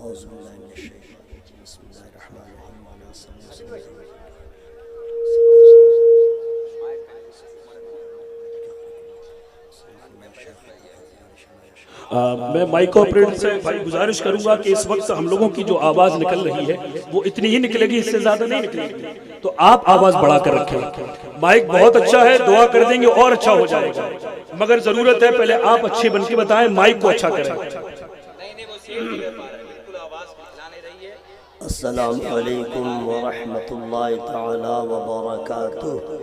मैं mic operator से भाई गुजारिश करूंगा कि इस वक्त हम लोगों की जो आवाज निकल रही है वो इतनी ही निकलेगी, इससे ज्यादा नहीं निकलेगी, तो आप आवाज बढ़ा कर रखें। माइक बहुत अच्छा है, दुआ कर देंगे और अच्छा हो जाएगा, मगर जरूरत है पहले आप अच्छे बन के बताएं, माइक को अच्छा करें। अस्सलाम वालेकुम व रहमतुल्लाहि तआला व बरकातुहू।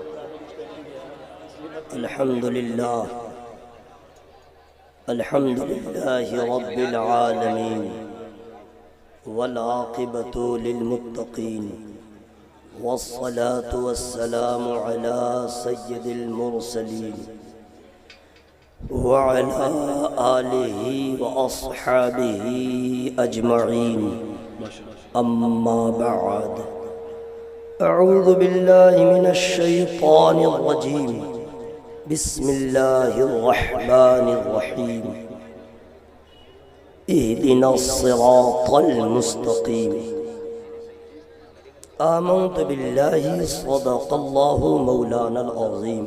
अल्हम्दुलिल्लाह अल्हम्दुलिल्लाहि रब्बिल आलमीन वल आक़िबतु लिल मुत्तक़ीन वस्सलातु वस्सलामु अला सय्यिदिल मुरसलीन व अला आलिहि व अस्हाबिहि अजमईन। अम्मा बअद, अऊज़ु बिल्लाहि मिनश शैतानिर रजीम, बिस्मिल्लाहिर रहमानिर रहीम। इहदिनस सिरातल मुस्तकीम। आमनतु बिल्लाहि सदक़ल्लाहु मौलानल अज़ीम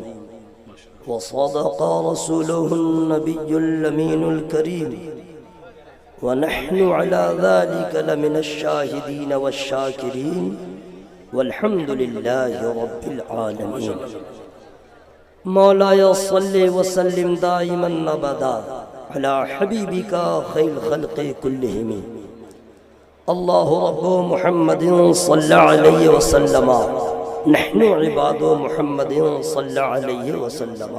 व सदक़ रसूलुहुन नबियुल अमीनुल करीम व नहनु अला ज़ालिका लमिनश शाहिदीन वश्शाकिरीन वल्हम्दुलिल्लाहि रब्बिल आलमीन। मौलाया सल्लि व सल्लिम दाइमन अबदा अला हबीबिका खैर खल्क़ि कुल्लिहिम। अल्लाहु रब्बु मुहम्मदिन सल्लल्लाहु अलैहि वसल्लम, नहनु इबादु मुहम्मदिन सल्लल्लाहु अलैहि वसल्लम।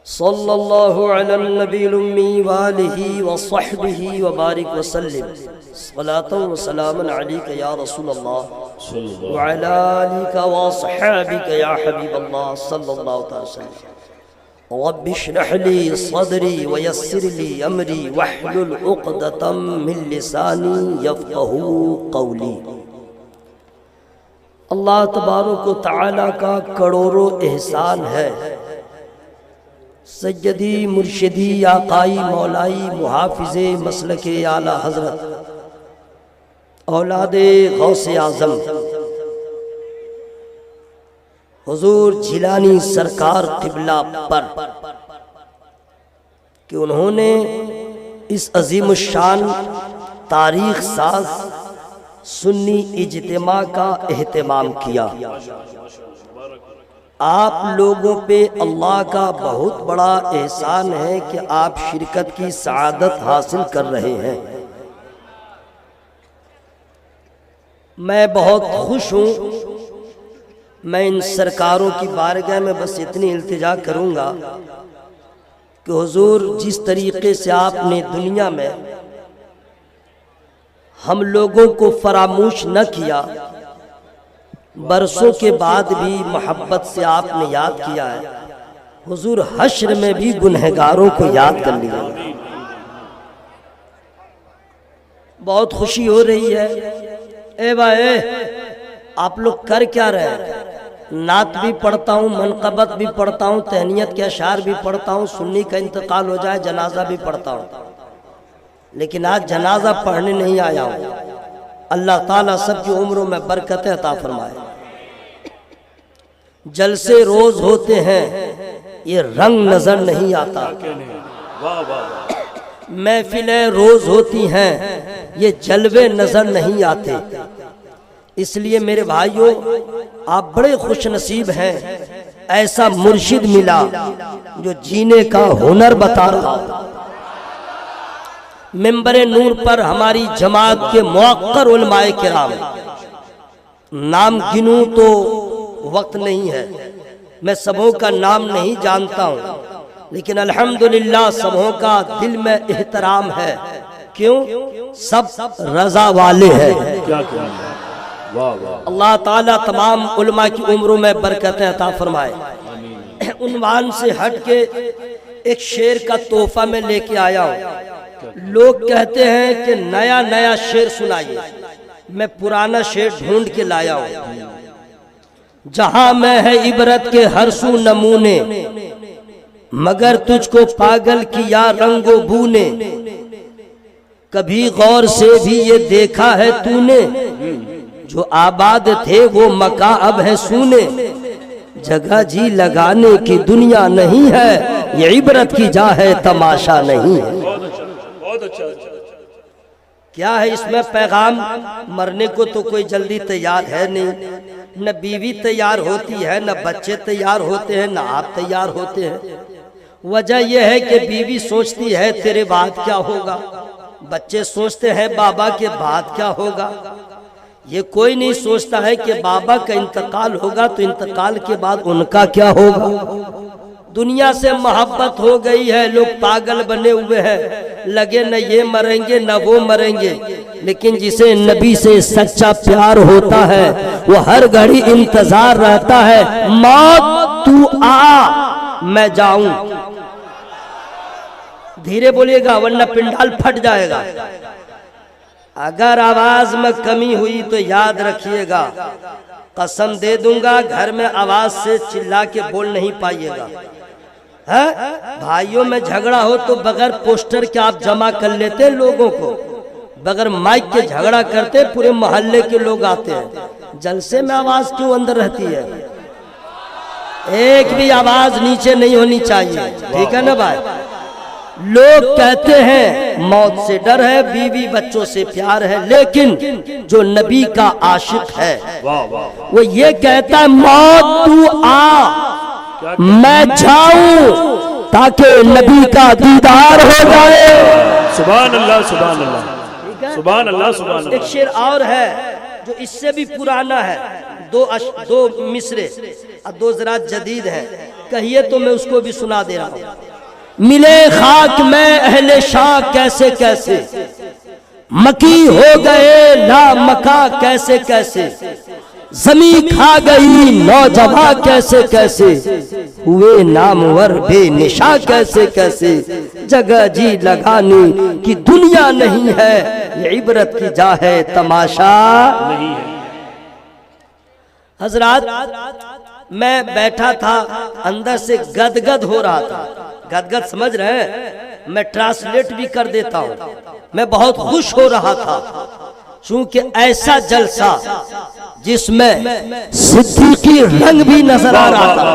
सल्लल्लाहु अला नबील उम्मी व आलिहि व सहबिहि व बारिक व सल्लिम। सलातन व सलामन अलैका या रसूल अल्लाह व अला आलिका व अस्हाबिका या हबीब अल्लाह सल्लल्लाहु अलैहि वसल्लम। रब्बि इश्रह ली सदरी व यस्सिर ली अमरी वहलुल उक़दतम मिन लिसानी यफ़क़हू क़ौली। अल्लाह तबारक व तआला का करोड़ों एहसान है। सय्यदी मुर्शिदी आकाई मौलाई मुहाफिज़े मसलके आला हज़रत औलादे गौसे आज़म हुजूर जिलानी सरकार क़िबला पर कि उन्होंने इस अज़ीमुश्शान तारीख़ साज सुन्नी इज्तिमा का एहतमाम किया। आप लोगों पे अल्लाह का बहुत बड़ा एहसान है कि आप शिरकत की सआदत हासिल कर रहे हैं। मैं बहुत खुश हूँ। मैं इन सरकारों की बारगाह में बस इतनी इल्तिजा करूँगा कि हुजूर जिस तरीक़े से आपने दुनिया में हम लोगों को फरामोश न किया, बरसों के बाद भी मोहब्बत से आपने याद किया है। हुजूर हश्र में भी गुनहगारों को याद कर लिया। बहुत खुशी हो रही है। ए भाई आप लोग कर क्या रहे हैं? नात भी पढ़ता हूँ, मनक़बत भी पढ़ता हूँ, तहनीयत के अशार भी पढ़ता हूँ, सुन्नी का इंतकाल हो जाए जनाजा भी पढ़ता हूँ, लेकिन आज जनाजा पढ़ने नहीं आया हूँ। अल्लाह ताला सबकी उम्रों में बरकत अता फरमाए। जलसे रोज होते हैं, ये रंग नजर नहीं आता। महफिलें रोज होती हैं, ये जलवे नजर नहीं आते। इसलिए मेरे भाइयों, आप बड़े खुश नसीब हैं। ऐसा मुर्शिद मिला जो जीने का हुनर बता रहा। मिंबर नूर पर हमारी जमात के मुअक्कर उलमाए किराम, नाम गिनूं तो वक्त नहीं है, मैं सबों का नाम नहीं जानता हूँ, लेकिन अल्हम्दुलिल्लाह सबों का दिल में एहतराम है। क्यों? सब रजा वाले हैं। क्या अल्लाह ताला तमाम उलमा की उम्रों में बरकतें अता फरमाए। उन्वान से हट के एक शेर का तोहफा में लेके आया हूँ। लोग कहते हैं कि नया नया शेर सुनाइए, मैं पुराना शेर ढूंढ के लाया हूँ। जहां में है इबरत के हर सू नमूने, मगर तुझको पागल किया रंगो बू ने। कभी गौर से भी ये देखा है तूने, जो आबाद थे वो मका अब है सूने। जगह जी लगाने की दुनिया नहीं है, ये इबरत की जा है तमाशा नहीं है। बहुत अच्छा। क्या है इसमें पैगाम? मरने को तो कोई जल्दी तैयार है नहीं, न बीवी तैयार होती है, न बच्चे तैयार होते हैं, न आप तैयार होते हैं। वजह यह है कि बीवी सोचती है तेरे बाद क्या होगा, बच्चे सोचते हैं बाबा के बाद क्या होगा। ये कोई नहीं सोचता है कि बाबा का इंतकाल होगा तो इंतकाल के बाद उनका क्या होगा। दुनिया से मोहब्बत हो गई है, लोग पागल बने हुए हैं, लगे न ये मरेंगे न वो मरेंगे। लेकिन जिसे नबी से सच्चा प्यार होता है वो हर घड़ी इंतजार रहता है, मौत तू आ मैं जाऊं। धीरे बोलिएगा वरना पिंडाल फट जाएगा। अगर आवाज में कमी हुई तो याद रखिएगा, कसम दे दूंगा घर में आवाज से चिल्ला के बोल नहीं पाइएगा। है भाइयों में झगड़ा हो तो बगैर पोस्टर के आप जमा कर लेते लोगों को, बगैर माइक के झगड़ा करते पूरे मोहल्ले के लोग आते हैं। जलसे में आवाज क्यों अंदर रहती है? एक भी आवाज नीचे नहीं होनी चाहिए, ठीक है ना भाई। लोग कहते हैं मौत से डर है, बीवी बच्चों से प्यार है, लेकिन जो नबी का आशिक है वो ये कहता है मौत तू आ मैं जाऊं ताकि नबी का दीदार हो जाए। सुभान अल्लाह, सुभान अल्लाह, सुभान अल्लाह, सुभान अल्लाह। एक शेर और है जो इससे भी पुराना है, दो मिसरे और दो जरा जदीद है, कहिए तो मैं उसको भी सुना दे रहा हूँ। मिले खाक में अहले शाह कैसे कैसे, मकी हो गए ला मका कैसे कैसे, जमी खा गई नौजवां कैसे कैसे, हुए नामवर बेनिशा कैसे कैसे। जगह जी लगाने की दुनिया नहीं है, ये इबरत की जा है तमाशा नहीं है। हजरात मैं बैठा था, अंदर से गदगद हो रहा था। गदगद समझ रहे हैं? मैं ट्रांसलेट भी कर देता हूँ। मैं बहुत खुश हो रहा था क्योंकि ऐसा जलसा जिसमें सिद्दीकी रंग भी नजर आ रहा था,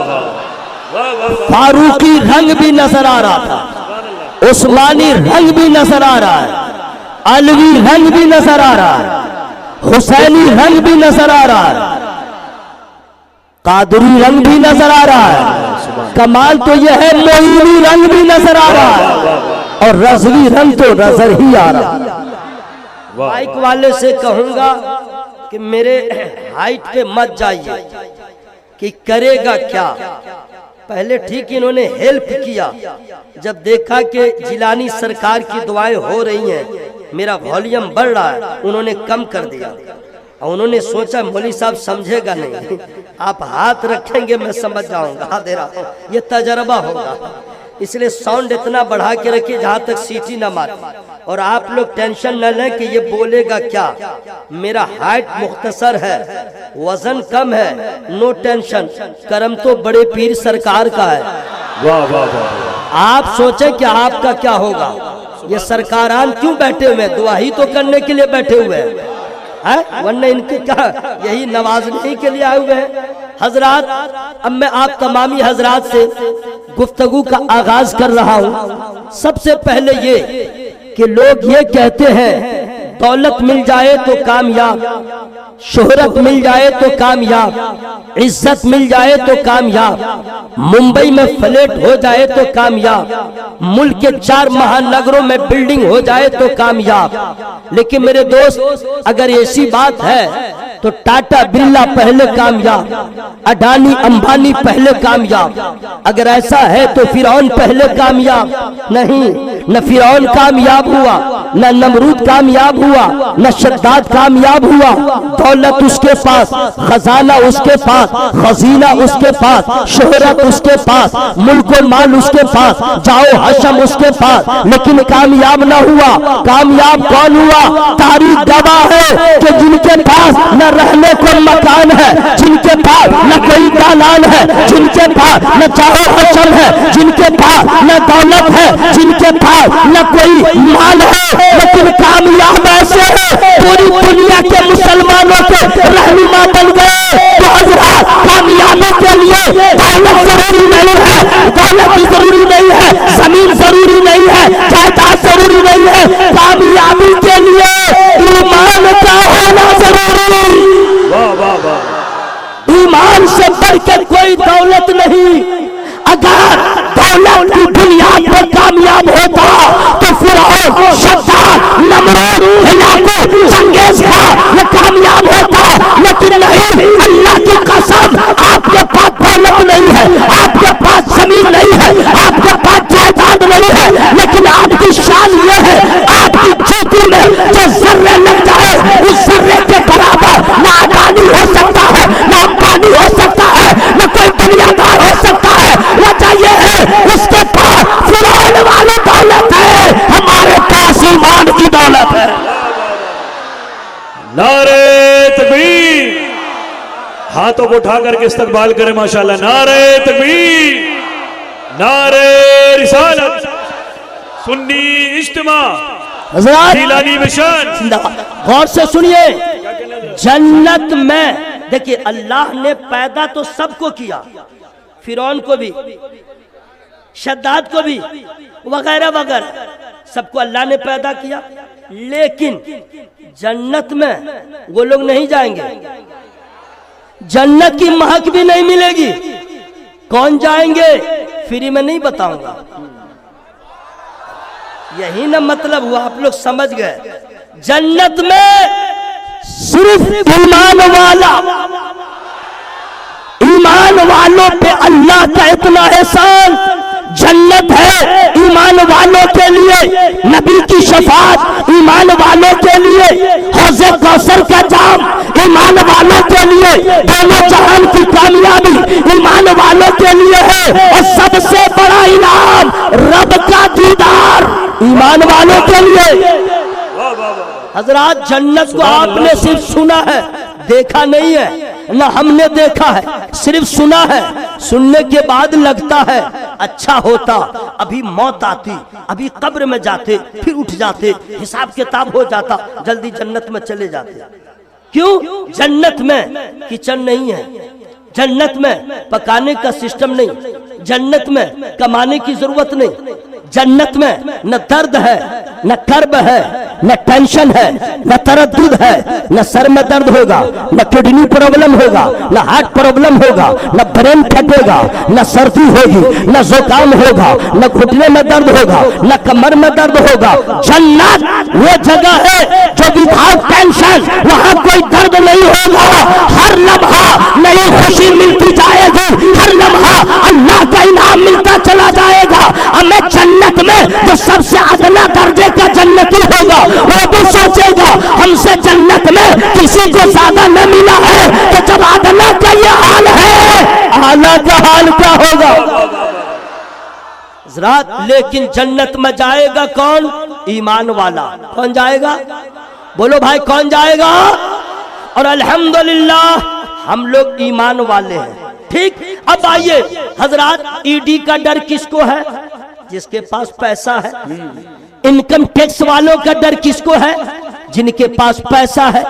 फारूकी रंग भी नजर आ रहा था, उस्मानी रंग भी नजर आ रहा है, अलवी रंग भी नजर आ रहा है, हुसैनी रंग भी नजर आ रहा है, कादरी रंग भी नजर आ रहा है। कमाल तो यह है मोइनी रंग भी नजर आ रहा है और रजवी रंग तो नजर ही आ रहा है। बाइक वाले से कहूंगा कि मेरे हाइट पे मत जाइए, कि करेगा क्या। पहले ठीक इन्होंने हेल्प किया, जब देखा कि जिलानी सरकार की दुआएं हो रही हैं, मेरा वॉल्यूम बढ़ रहा है, उन्होंने कम कर दिया। और उन्होंने सोचा मौली साहब समझेगा नहीं, आप हाथ रखेंगे मैं समझ जाऊंगा। हाँ दे रहा हूँ, ये तजर्बा होगा, इसलिए साउंड इतना बढ़ा के रखिए जहां तक सीटी ना मारे। और आप लोग टेंशन न लें कि ये बोलेगा क्या। मेरा हाइट मुख्तसर है, वजन कम है, नो टेंशन। करम तो बड़े पीर सरकार का है। वाह वाह वाह। आप सोचें कि आपका क्या होगा। ये सरकारान क्यों बैठे हुए हैं? दुआ ही तो करने के लिए बैठे हुए हैं, वरना इनके क्या यही नवाजने ही के लिए आए हुए हैं। हजरात, अब मैं आप तमामी हजरात से गुफ्तगू का आगाज कर रहा हूँ। सबसे पहले ये कि लोग ये कहते हैं दौलत मिल जाए तो कामयाब, शोहरत मिल जाए तो कामयाब, इज्जत मिल जाए तो कामयाब, मुंबई में फ्लैट हो जाए तो कामयाब, मुल्क के 4 महानगरों में बिल्डिंग हो जाए तो कामयाब। लेकिन मेरे दोस्त, अगर ऐसी बात है तो टाटा बिरला पहले कामयाब, अडानी अंबानी पहले कामयाब। अगर ऐसा है तो फिरौन पहले कामयाब नहीं। न फिरौन कामयाब हुआ, न नमरूद कामयाब हुआ, न शद्दाद कामयाब हुआ। दौलत उसके पास, खजाना उसके पास, खजीना उसके पास, शोहरत उसके पास, मुल्क माल उसके पास, जाओ हशम उसके पास, लेकिन कामयाब न हुआ। कामयाब कौन हुआ? तारीख गवाह है कि जिनके पास न रहने को मकान है, जिनके पास न कोई दालान है, जिनके पास न जाओ हशम है, जिनके पास न दौलत है, जिनके पास न कोई माल है, लेकिन जरूरी नहीं है, दौलत भी जरूरी नहीं है, जमीन जरूरी नहीं है, जायदाद जरूरी नहीं है, कामयाबी के लिए ईमान का होना जरूरी। वाह वाह वाह। ईमान से बढ़ के कोई दौलत नहीं। अगर दौलत की बुनियाद पर कामयाब होता तो फिरौन, शद्दाद, नमरूद, हिलाकू, चंगेज खान ये कामयाब होता, लेकिन नहीं। अल्लाह की कसम, आपके पास दौलत नहीं है, आपके पास जमीन नहीं है, आपके पास जायदाद नहीं है, लेकिन आपकी शान ये है, आपकी खेती में जो जर्रे लग जाए उस जर्रे के बराबर ना अदानी हो सकता है, ना अंबानी हो सकता है, ना कोई दुनियादार हो सकता है। वजह ये है उसके पास फिरौन वाली दौलत है, हमारे पास ईमान की दौलत है। नारे तकबीर, हाथों को उठा करके इस्तकबाल करें माशाल्लाह। नारे तकबीर, नारे रिसालत, सुन्नी इज्तिमा, जिलानी मिशन। गौर से सुनिए, जन्नत में देखिए अल्लाह ने पैदा तो सबको किया, फिरौन को भी, शद्दाद को भी, वगैरह वगैरह सबको अल्लाह ने पैदा किया, लेकिन जन्नत में वो लोग नहीं जाएंगे, जन्नत की महक भी नहीं मिलेगी। कौन जाएंगे फ्री में नहीं बताऊंगा, यही ना मतलब हुआ, आप लोग समझ गए। जन्नत में सिर्फ ईमान वाला, ईमान वालों पे अल्लाह का इतना एहसान। जन्नत है ईमान वालों के लिए, नबी की शफात ईमान वालों के लिए, हौज़े कौसर का जाम ईमान वालों के लिए, दोनों जहान की कामयाबी ईमान वालों के लिए है, और सबसे बड़ा इनाम रब का दीदार ईमान वालों के लिए। हजरात, जन्नत को आपने सिर्फ सुना है, देखा नहीं है, ना हमने देखा है, सिर्फ सुना है। सुनने के बाद लगता है अच्छा होता अभी मौत आती, अभी कब्र में जाते, फिर उठ जाते, हिसाब किताब हो जाता, जल्दी जन्नत में चले जाते। क्यों? जन्नत में किचन नहीं है, जन्नत में पकाने का सिस्टम नहीं, जन्नत में कमाने की जरूरत नहीं, जन्नत में न दर्द है, न कर्ब है, न टेंशन है, न तरद्दुद है, न सर में दर्द होगा, न किडनी प्रॉब्लम होगा, न हार्ट प्रॉब्लम होगा, न ब्रेन फटेगा, न सर्दी होगी, न जुकाम होगा, न घुटने में दर्द होगा, न कमर में दर्द होगा। जन्नत वो जगह है जो विदाउट टेंशन, वहाँ कोई दर्द नहीं होगा, हर लम्हा नई खुशी मिलती जाएगी, हर लम्हा अल्लाह का इनाम मिलता चला जाएगा। हमें जन्नत में जो सबसे अदना दर्जे का जन्नती होगा वो भी सोचेगा हमसे जन्नत में किसी को ज्यादा न मिला है, तो जब अदना का ये हाल है, आला का हाल क्या होगा? लेकिन जन्नत में जाएगा कौन? ईमान वाला। कौन जाएगा? बोलो भाई, कौन जाएगा? और अल्हम्दुलिल्लाह हम लोग ईमान वाले हैं। ठीक, अब आइए हजरात, ईडी का डर किसको है? जिसके पास पैसा है। इनकम टैक्स वालों का डर किसको है? जिनके पास पैसा है।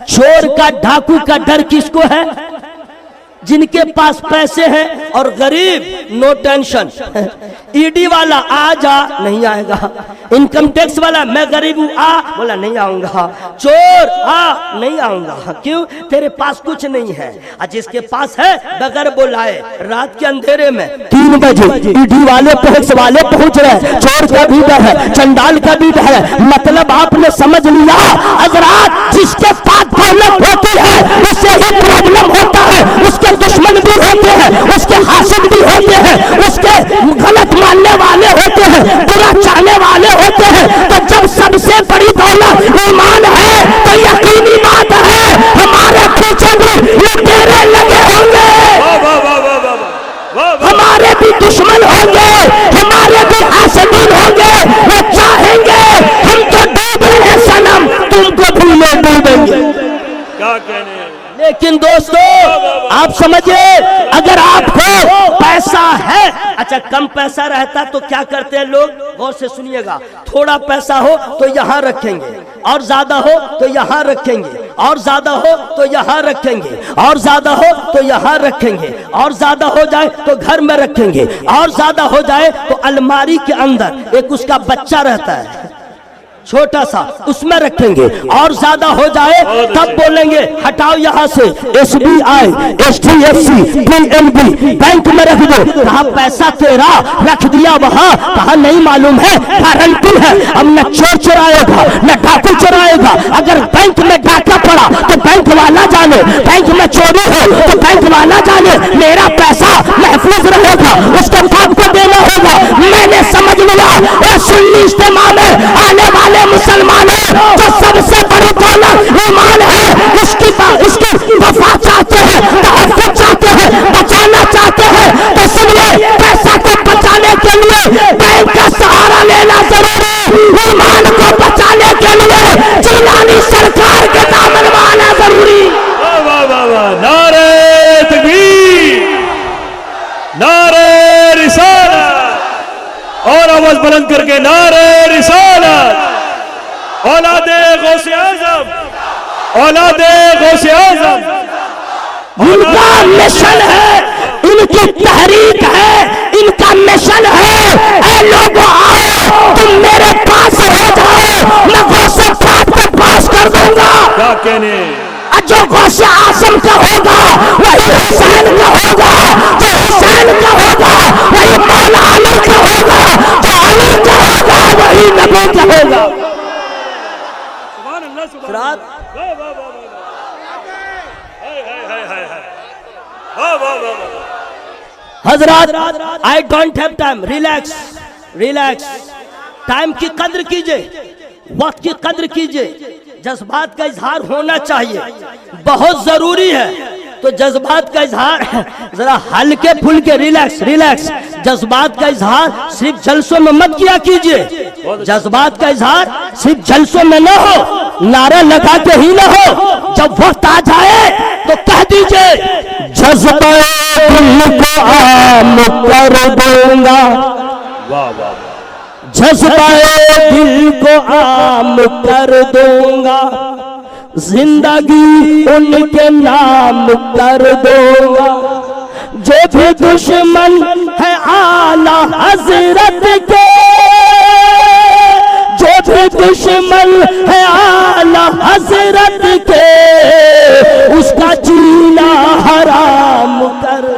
चोर का, डाकू का डर किसको है? जिनके पास पैसे हैं। और गरीब नो टेंशन, ईडी वाला आ जा, नहीं आएगा। इनकम टैक्स वाला मैं गरीब हूँ, आ, बोला नहीं आऊंगा। चोर आ, नहीं आऊंगा। क्यों? तेरे पास कुछ नहीं है। और जिसके पास है बगैर बुलाए रात के अंधेरे में 3 बजे ईडी वाले, टैक्स वाले पहुंच रहे। चोर का भी डर है, चंडाल का भी डर है। मतलब आपने समझ लिया, हजरात, जिसके पास दौलत होती है उससे ही प्रॉब्लम होता है, उसके दुश्मन भी होते हैं, उसके हासिद भी होते हैं, उसके गलत मानने वाले होते हैं, बुरा चाहने वाले होते हैं। तो जब सबसे बड़ी दौलत ईमान है तो यकीनी बात है हमारे पीछे भी लुटेरे लगे होंगे, हमारे भी दुश्मन होंगे, हमारे भी हासिदीन होंगे। वो चाहेंगे हम तो डूब रहे सनम, तुमको भी लोग डूबेंगे। क्या कहने? लेकिन दोस्तों आप समझिए, अगर आपको पैसा है, अच्छा कम पैसा रहता तो क्या करते हैं लोग? गौर से सुनिएगा, थोड़ा पैसा हो तो यहाँ रखेंगे, और ज्यादा हो तो यहाँ रखेंगे, और ज्यादा हो तो यहाँ रखेंगे, और ज्यादा हो तो यहाँ रखेंगे, और ज्यादा हो जाए तो घर में रखेंगे, और ज्यादा हो जाए तो अलमारी के अंदर एक उसका बच्चा रहता है छोटा सा, उसमें रखेंगे, और ज्यादा हो जाए तब बोलेंगे हटाओ यहाँ से SBI, HDFC, PNB बैंक में रख दो। कहा पैसा तेरा रख दिया वहाँ, कहा नहीं मालूम है, गारंटी है, अब न चोर चुराएगा न डाकू चुराएगा। अगर बैंक में डाका पड़ा तो बैंक वाला जाने, बैंक में चोरी हो तो बैंक वाला जाने, मेरा पैसा महफूज रहेगा, उसको आपको देना होगा। मैंने समझ लिया और सुन्नी इज्तिमा में आने वाले मुसलमानों जो सबसे बड़ी दौलत ईमान है, उसकी वफा चाहते हैं, तहफ़्फ़ुज़ चाहते हैं, बचाना चाहते हैं, तो सुनिए पैसा को बचाने के लिए बैंक का सहारा लेना जरूरी, ईमान को बचाने के लिए जिलानी सरकार के दामन में आना जरूरी। वाह वाह वाह वाह, नारे तकबीर, नारे रिसालत, और आवाज बुलंद करके नारे रिसालत। औलादे गौसे आज़म, औलादे गौसे आज़म, इनका मिशन है, इनकी तहरीक है, इनका मिशन है। ऐ लोगों आओ, तुम मेरे पास हो जाओ, मैं गौसे पाक पे पास कर दूंगा। क्या कहने, जो गौसे आज़म का होगा वही हुसैन का होगा, जो हुसैन का होगा वही मौला अली का होगा, जो अली का होगा वही नबी का होगा। रात हजरात, I don't have time, relax relax, time की कद्र कीजिए, वक्त की कद्र कीजिए। जज्बात का इजहार होना चाहिए, बहुत जरूरी है। तो जज्बात का इजहार जरा हल्के फुल्के, रिलैक्स रिलैक्स, जज्बात का इजहार सिर्फ जलसों में मत किया कीजिए, जज्बात का इजहार सिर्फ जलसों में न हो, नारा लगा के ही न हो, जब वक्त आ जाए तो कह दीजिए जज्बा दिल को आम कर दूंगा, वाह वाह, जज्बा दिल को आम कर दूंगा, जिंदगी उनके नाम कर दूंगा। जो भी दुश्मन है आला हजरत के, जो भी दुश्मन है आला हजरत के, उसका जीना हराम कर।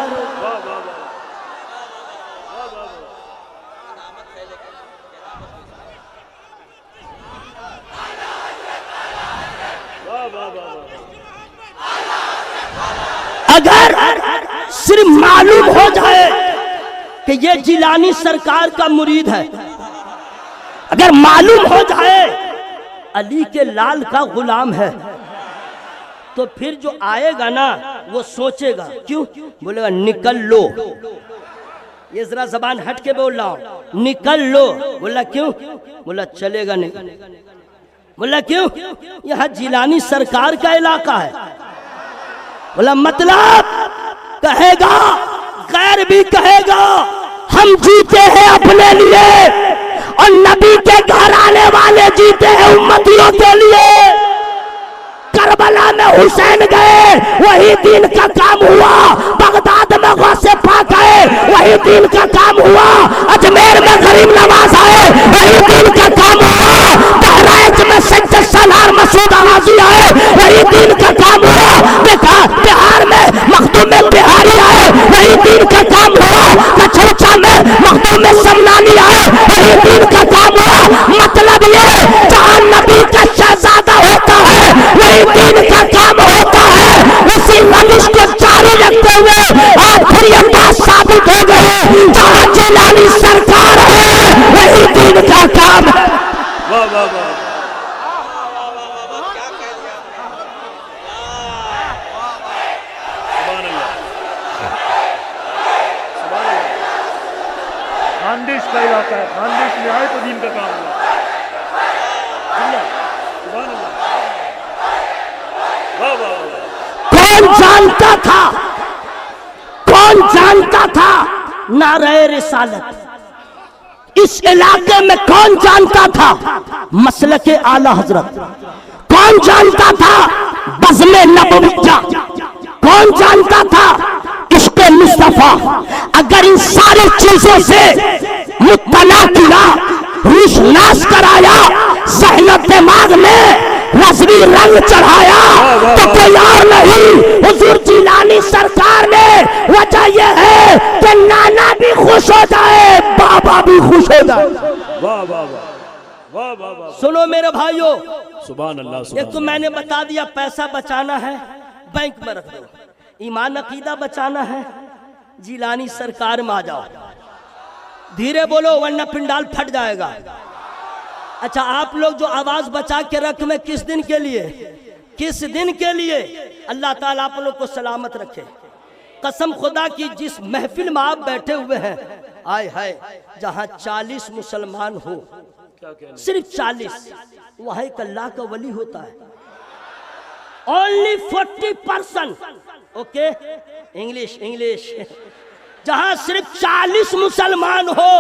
अगर सिर्फ मालूम हो जाए कि ये जिलानी सरकार का मुरीद है, अगर मालूम हो जाए अली के लाल का गुलाम है, तो फिर जो आएगा ना वो सोचेगा, क्यों बोलेगा निकल लो, ये जरा जबान हट के बोल रहा हूं, निकल लो। बोला क्यों? बोला चलेगा नहीं। बोला क्यों? यहाँ जिलानी सरकार का इलाका है। बोला मतलब? कहेगा, गैर भी कहेगा हम जीते हैं अपने लिए और नबी के घर आने वाले जीते हैं उम्मतियों के लिए। करबला में हुसैन गए, वही दिन का काम हुआ। बगदाद में गौसे पाक गए, वही दिन का काम हुआ। अजमेर में गरीब नवाज आए, वही दिन का काम हुआ। बहराइच में सज्जद सालार मसूद आवाजी आए, वही दिन का काम हुआ। बिहार में मखदूम बिहारी आए, वही दिन का काम हुआ। कछौचा में मखदूम समनानी आए, वही दिन का काम हुआ। मतलब ये जहां नबी का शहजादा होता है वही दिन का काम होता है। उसी रविश को जारी रखते हुए आज फिर ये बात साबित हो गई, जहां जिलानी सरकार है वही दिन का काम है। वाह वाह वाह, खानदेश का इलाका है, खानदेश में आए तो दिन का काम हुआ। सुभान अल्लाह, वाह वाह वाह। कौन जानता था, कौन जानता था नारे रिसालत इस इलाके में? कौन जानता था मसलके आला हजरत? कौन कौन जानता था बज़्म नबविया? कौन जानता था इश्क़ मुस्तफा? अगर इन सारी चीजों से मुत्तला किया, रूशनास कराया, ज़हन दिमाग में रज़वी रंग चढ़ाया, तो कोई और नहीं हुजूर जिलानी सरकार ने। वजह यह है कि नाना भी खुश हो जाए, बाबा भी खुश हो जाए। वाह वाह वाह वाह वाह। सुनो मेरे भाइयों, सुभान अल्लाह। एक तो मैंने बता दिया पैसा बचाना है बैंक में रख दो, ईमान अकीदा बचाना है जिलानी सरकार में आ जाओ। धीरे बोलो वरना पिंडाल फट जाएगा। अच्छा, आप लोग जो आवाज बचा के रख में किस दिन के लिए? किस दिन के लिए? अल्लाह ताला आप लोग को सलामत रखे। कसम खुदा की, जिस महफिल में आप बैठे हुए हैं, आय हाय, जहां 40 मुसलमान हो, सिर्फ 40, वहां एक अल्लाह का वली होता है। ओनली 40%। Okay, English. जहां सिर्फ 40 मुसलमान हो,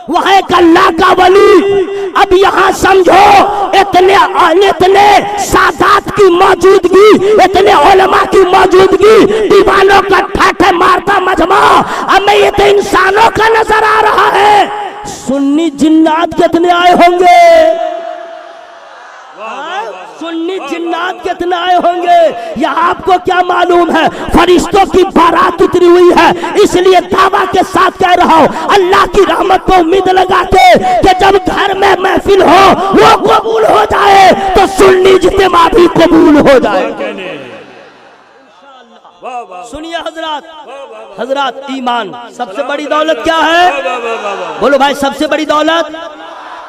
वहां एक अल्लाह का वली। अब यहाँ समझो, इतने सादात की मौजूदगी, इतने उलमा की मौजूदगी, दीवानों का ठाठे मारता मजमा, हमें ये तो इंसानों का नजर आ रहा है। सुन्नी जिन्नात कितने आए होंगे? सुन्नी जिन्नात कितने आए होंगे? यह आपको क्या मालूम है? फरिश्तों की बारात उतरी हुई है, इसलिए दावा के साथ कह रहा हूं, अल्लाह की रहमत को उम्मीद लगा के कि जब घर में महफिल हो वो कबूल हो जाए, तो सुन्नी इज्तिमा भी कबूल हो जाए। सुनिए हजरात, ईमान सबसे बड़ी दौलत क्या है? बोलो भाई, सबसे बड़ी दौलत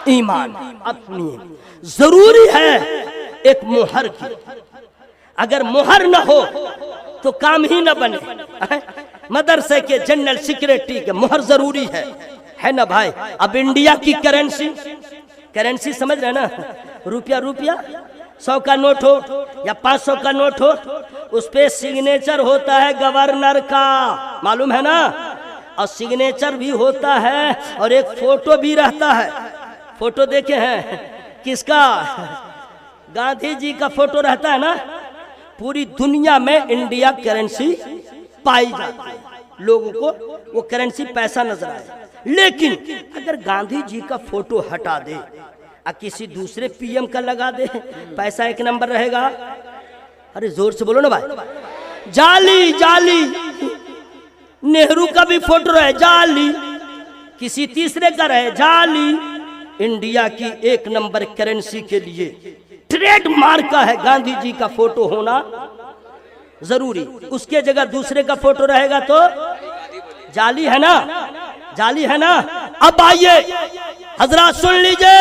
ईमान। अपनी जरूरी है एक मोहर की, अगर मोहर न हो तो काम ही न बने। मदरसे के जनरल सेक्रेटरी के मोहर जरूरी है ना भाई? अब इंडिया की करेंसी समझ रहे ना? रुपया 100 का नोट हो या 500 का नोट हो, उस पे सिग्नेचर होता है गवर्नर का, मालूम है ना? और सिग्नेचर भी होता है और एक फोटो भी रहता है। फोटो देखे हैं? किसका? गांधी जी का फोटो रहता है ना। पूरी दुनिया में इंडिया करेंसी पाई जाती है, लोगों को वो करेंसी पैसा नजर आए। लेकिन अगर गांधी जी का फोटो हटा दे और किसी दूसरे पीएम का लगा दे, पैसा एक नंबर रहेगा। अरे जोर से बोलो ना भाई। जाली नेहरू का भी फोटो रहे जाली, किसी तीसरे का रहे जाली। इंडिया की एक नंबर करेंसी के लिए ट्रेडमार्क का है गांधी जी का फोटो होना जरूरी। उसके जगह दूसरे का फोटो रहेगा तो जाली है ना। अब आइए हजरात सुन लीजिए,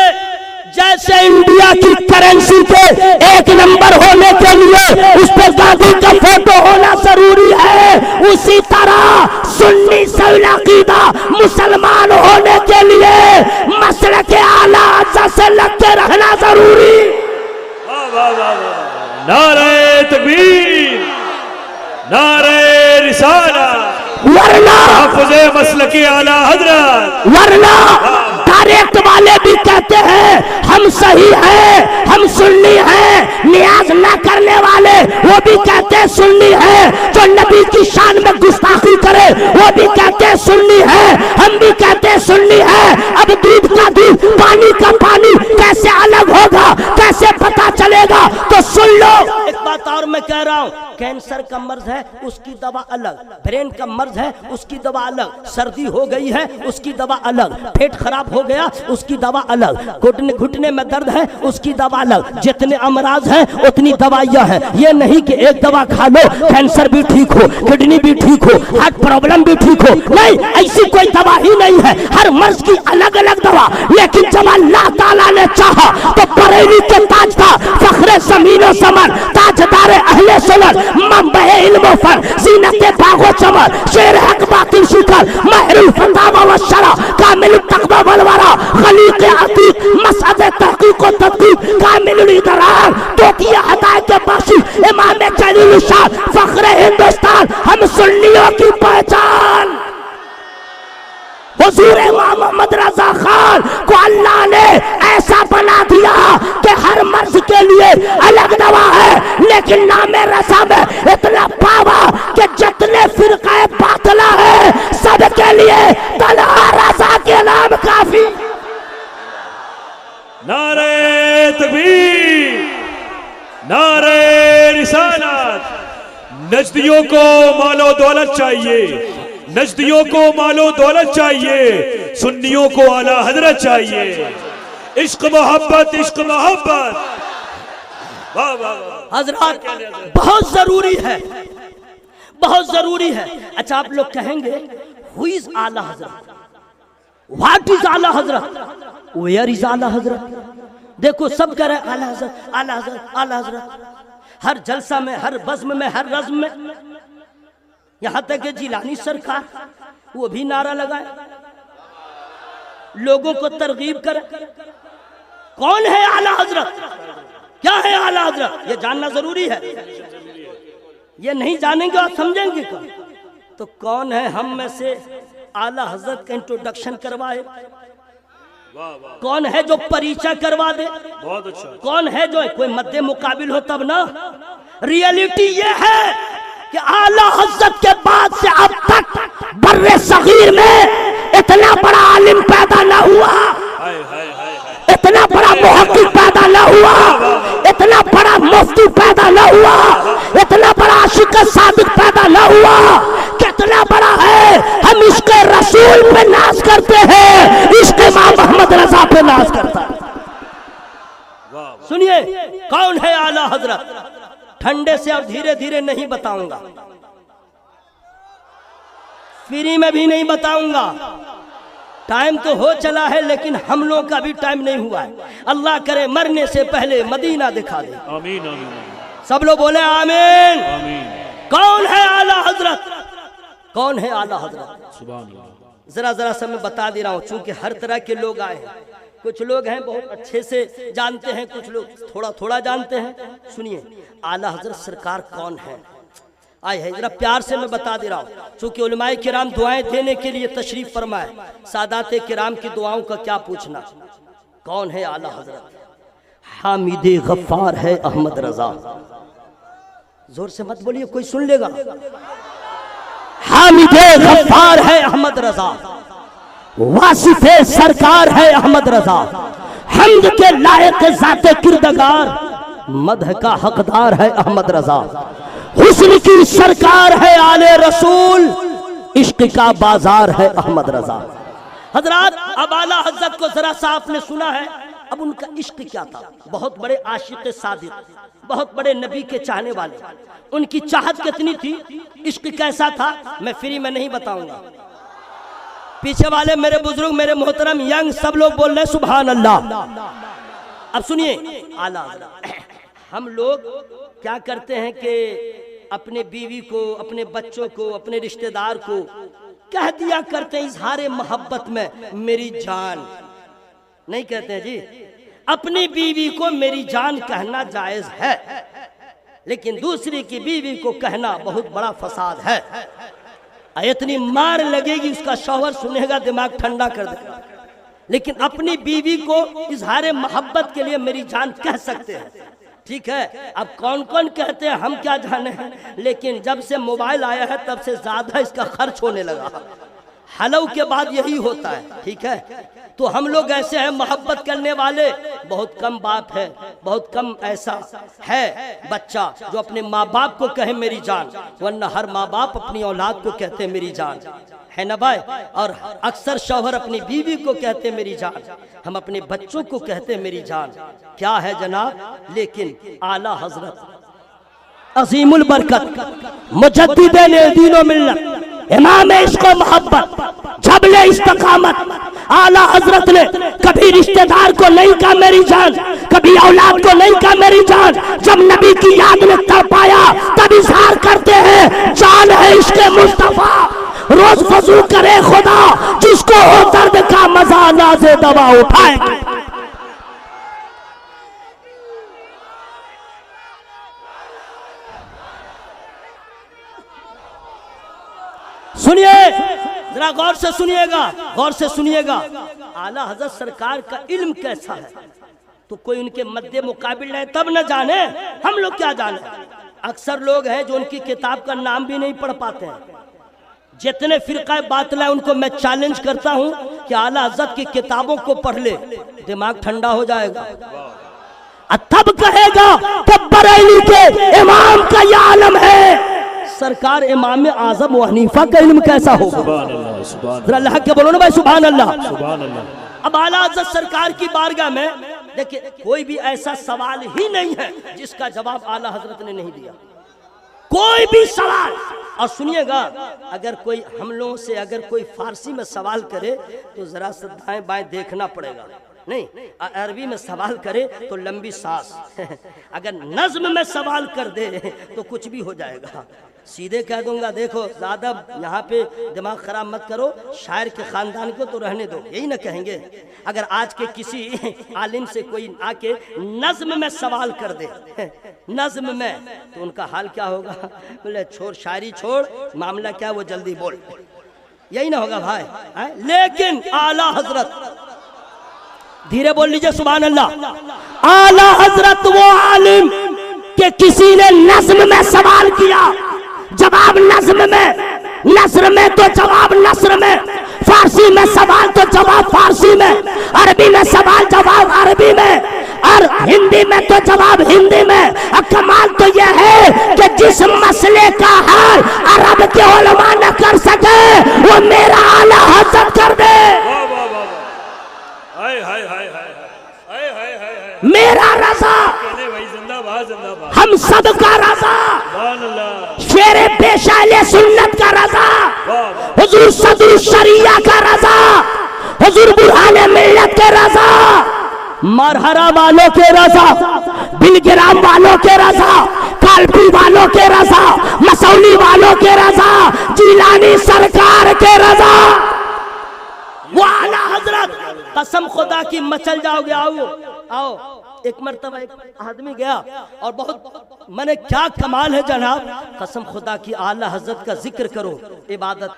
जैसे इंडिया की करेंसी के एक नंबर होने के लिए उस पर गांधी का फोटो होना जरूरी है, उसी तरह सुन्नी सौलाकीदा मुसलमान होने के लिए मसलक के आला से लग के रहना जरूरी। नारे तकबीर, नारे रिसालत, वरना हाफ़िज़े मसलक आला हज़रत, वरना डायरेक्ट वाले भी कहते हैं हम सही हैं, हम सुन्नी हैं। नियाज न करने वाले वो भी कहते हैं सुन्नी है। जो नबी की शान में गुस्ताखी करे वो भी कहते हैं सुन्नी है, हम भी कहते हैं सुन्नी है। अब दूध का दूध, पानी का पानी कैसे अलग होगा, कैसे पता चलेगा? तो सुन लो, एक बात और मैं कह रहा हूँ, कैंसर का मर्ज है उसकी दवा अलग, ब्रेन का मर्ज है उसकी दवा अलग, सर्दी हो गई है उसकी दवा अलग, पेट खराब हो गया उसकी दवा अलग, घुटने में दर्द है उसकी दवा अलग। जितने अमराज हैं उतनी दवाइयां हैं। ये नहीं कि एक दवा खा लो कैंसर भी ठीक हो, किडनी भी ठीक हो, हार्ट प्रॉब्लम भी ठीक हो, नहीं, ऐसी कोई दवा ही नहीं है। हर मर्ज की अलग अलग दवा। लेकिन जब अल्लाह ताला ने चाहा तो बरेली के ताजदार, फखरे ज़मीन समर, ताजदार अहले सुन्नत, मंबे इल्म फर, ज़ीनत बागो चमर, शेर हक बातिल शिकर, महरुल फतावा व शरा, कामिल तक़वा वल वरा, खलीक़ अतीक, मसअद तहक़ीक़ व तदक़ीक़, कामिल इदरार, तोक़िया हदायत बख्शी, इमाम जलील शान, फखरे हिंदुस्तान, हम सुन्नियों की पहचान। हुजूर इमाम मोहम्मद रजा खान को अल्लाह ने ऐसा बना दिया कि हर मर्ज के लिए अलग दवा है, लेकिन नाम रजा में इतना पावा कि जितने फिरका बातला है सबके लिए तलहा रजा के नाम काफी। नारे तकबीर, नारे रिसालत। नजदियों को मालो दौलत चाहिए, नजदियों को मालो दौलत चाहिए, सुन्नियों को आला हजरत चाहिए। इश्क मोहब्बत, इश्क मोहब्बत। वाह वाह वाह। हजरत बहुत जरूरी है, बहुत जरूरी है। अच्छा आप लोग कहेंगे हु इज आला हजरत, व्हाट इज आला हजरत, वेयर इज आला हजरत। देखो सब कह रहे हैं आला हजरत, आला हजरत, आला हजरत। हर जलसा में, हर बज़्म में, हर रज़्म में, यहां तक कि जिलानी सरकार वो भी नारा लगाए, लोगों को तरगीब करे। कौन है आला हजरत, क्या है आला हजरत, ये जानना जरूरी है। ये नहीं जानेंगे और समझेंगे कौन, तो कौन है हम में से आला हजरत का इंट्रोडक्शन करवाए, कौन है जो परिचय करवा दे, बहुत अच्छा। कौन है जो कोई मद्दे मुकाबिल हो तब ना। रियलिटी ये है कि आला हजरत के बाद से अब तक बर्रे सगीर में इतना बड़ा आलिम पैदा ना हुआ, इतना बड़ा मुहक्किक पैदा ना हुआ, इतना बड़ा मुफ्ती पैदा ना हुआ, इतना बड़ा आशिक सादिक पैदा ना हुआ। कितना बड़ा है, हम इसके रसूल पे नाज करते हैं, इसके इमाम मोहम्मद रजा पे नाज करता है। सुनिए कौन है आला हजरत, ठंडे से और धीरे धीरे नहीं बताऊंगा, फ्री में भी नहीं बताऊंगा। टाइम तो हो चला है लेकिन हम लोग का भी टाइम नहीं हुआ है। अल्लाह करे मरने से पहले मदीना दिखा दे। आमीन आमीन। सब लोग बोले आमीन आमीन। कौन है आला हजरत, कौन है आला हजरत, सुभान अल्लाह। जरा जरा सा मैं बता दे रहा हूँ, चूंकि हर तरह के लोग आए हैं। कुछ लोग हैं बहुत अच्छे से जानते हैं, कुछ लोग थोड़ा थोड़ा जानते हैं। सुनिए आला हजरत सरकार कौन है, आए है जरा प्यार से मैं बता दे रहा हूँ। चूंकि उलमाए किराम दुआएं देने के लिए तशरीफ फरमाए, सादाते किराम की दुआओं का क्या पूछना। कौन है आला हजरत, हामिदे गफ्फार है अहमद रजा। जोर से मत बोलिए कोई सुन लेगा। हामिदे गफ्फार है अहमद रजा, वासिफे सरकार है अहमद रजा, हम्द के लायक जाते किरदगार, मदह का हकदार है अहमद रजा, हुस्न की सरकार है आले रसूल, इश्क का बाजार है अहमद रजा। हजरात अब आला हजरत को जरा सा आपने सुना है, अब उनका इश्क क्या था। बहुत बड़े आशिक सादिक, बहुत बड़े नबी के चाहने वाले, उनकी चाहत कितनी थी, इश्क कैसा था, मैं फ्री में नहीं बताऊंगा। पीछे वाले मेरे बुजुर्ग, मेरे मोहतरम यंग सब लोग बोल रहे सुभान अल्लाह। अब सुनिए आला हम लोग क्या करते हैं कि अपने बीवी को, अपने बच्चों को, अपने रिश्तेदार को कह दिया करते हैं इजहार मोहब्बत में मेरी जान, नहीं कहते हैं जी। अपनी बीवी को मेरी जान कहना जायज है, लेकिन दूसरी की बीवी को कहना बहुत बड़ा फसाद है। इतनी मार लगेगी उसका शौहर सुनेगा दिमाग ठंडा कर देगा, लेकिन अपनी बीवी को इजहार मोहब्बत के लिए मेरी जान कह सकते हैं, ठीक है। अब कौन कौन कहते हैं हम क्या जाने हैं, लेकिन जब से मोबाइल आया है तब से ज्यादा इसका खर्च होने लगा। हलव के बाद यही होता है, ठीक है। तो हम लोग ऐसे हैं मोहब्बत करने वाले, बहुत कम बाप है, बहुत कम ऐसा है बच्चा जो अपने माँ बाप को कहे मेरी जान, वरना हर माँ बाप अपनी औलाद को कहते मेरी जान, है ना भाई। और अक्सर शौहर अपनी बीवी को कहते मेरी जान, हम अपने बच्चों को कहते मेरी जान। क्या है जनाब, लेकिन आला हजरत अजीमुल बरकत मुजद्दिदे दीनो मिल्लत इमाम इश्क मोहब्बत जबले इस्तकामत आला हजरत ने कभी रिश्तेदार को नहीं कहा मेरी जान, कभी औलाद को नहीं कहा मेरी जान। जब नबी की याद में तड़पाया तब इजहार करते हैं जान है इश्क मुस्तफा। रोज वजू करे खुदा जिसको हो दर्द का मजा नाज़े दवा उठाए। सुनिए जरा गौर से सुनिएगा, गौर से सुनिएगा। आला हजरत सरकार का इल्म कैसा है तो कोई उनके मध्य मुकाबिल है तब न जाने, हम लोग क्या जाने। अक्सर लोग हैं जो उनकी किताब का नाम भी नहीं पढ़ पाते हैं। जितने फिरका बातिल है उनको मैं चैलेंज करता हूं कि आला हजरत की किताबों को पढ़ ले, दिमाग ठंडा हो जाएगा। तब कहेगा कि बरेली के इमाम का ये आलम है। सरकार इमाम आजम व हनीफा का इल्म कैसा होगा? सुभान अल्लाह, सुभान जरा अल्लाह के बोलो ना भाई, सुभान अल्लाह। सुभान अल्लाह। अब आला हज़रत सरकार की बारगाह में देखिए कोई भी ऐसा सवाल ही नहीं है जिसका जवाब आला हजरत ने नहीं दिया, कोई भी सवाल। और सुनिएगा, अगर कोई हम लोगों से अगर कोई फारसी में सवाल करे तो जरा सा दाएं बाएं देखना पड़ेगा, नहीं अरबी में सवाल करे तो लंबी सांस अगर नज्म में सवाल कर दे तो कुछ भी हो जाएगा। सीधे कह दूंगा देखो ज्यादा यहाँ पे दिमाग खराब मत करो, शायर के खानदान को तो रहने दो, यही ना कहेंगे। अगर आज के किसी आलिम से कोई आके नज्म में सवाल कर दे नज्म में, तो उनका हाल क्या होगा? बोले छोड़ शायरी छोड़, मामला क्या वो जल्दी बोल, यही ना होगा भाई है? लेकिन आला हजरत, धीरे बोल लीजिए सुभान अल्लाह। आला हजरत वो आलिम के किसी ने नज्म में सवाल किया, जवाब नज्म में, नस्र में तो जवाब नस्र में, फारसी में सवाल तो जवाब फारसी में, अरबी में सवाल जवाब अरबी में, और हिंदी में तो जवाब हिंदी में। और कमाल तो यह है कि जिस मसले का हल अरब के उलमा न कर सके वो मेरा आला हजरत कर दे। मेरा रजा, हम सब का रजा, शेरे पेशाले सुन्नत का रजा, हुजूर सदरुल शरिया का रजा, हुजूर बुरहाने मिल्लत के रजा, मरहरा वालों के रजा, बिलग्राम वालों के रजा, कालपी वालों के रजा, मसौली वालों के रजा, जिलानी सरकार के रजा। वो आला हजरत, कसम खुदा की मचल जाओगे। आओ आओ, एक मरतबा एक आदमी गया और बहुत मैंने क्या कमाल है जनाब, कसम खुदा की आला हजरत का जिक्र करो, इबादत।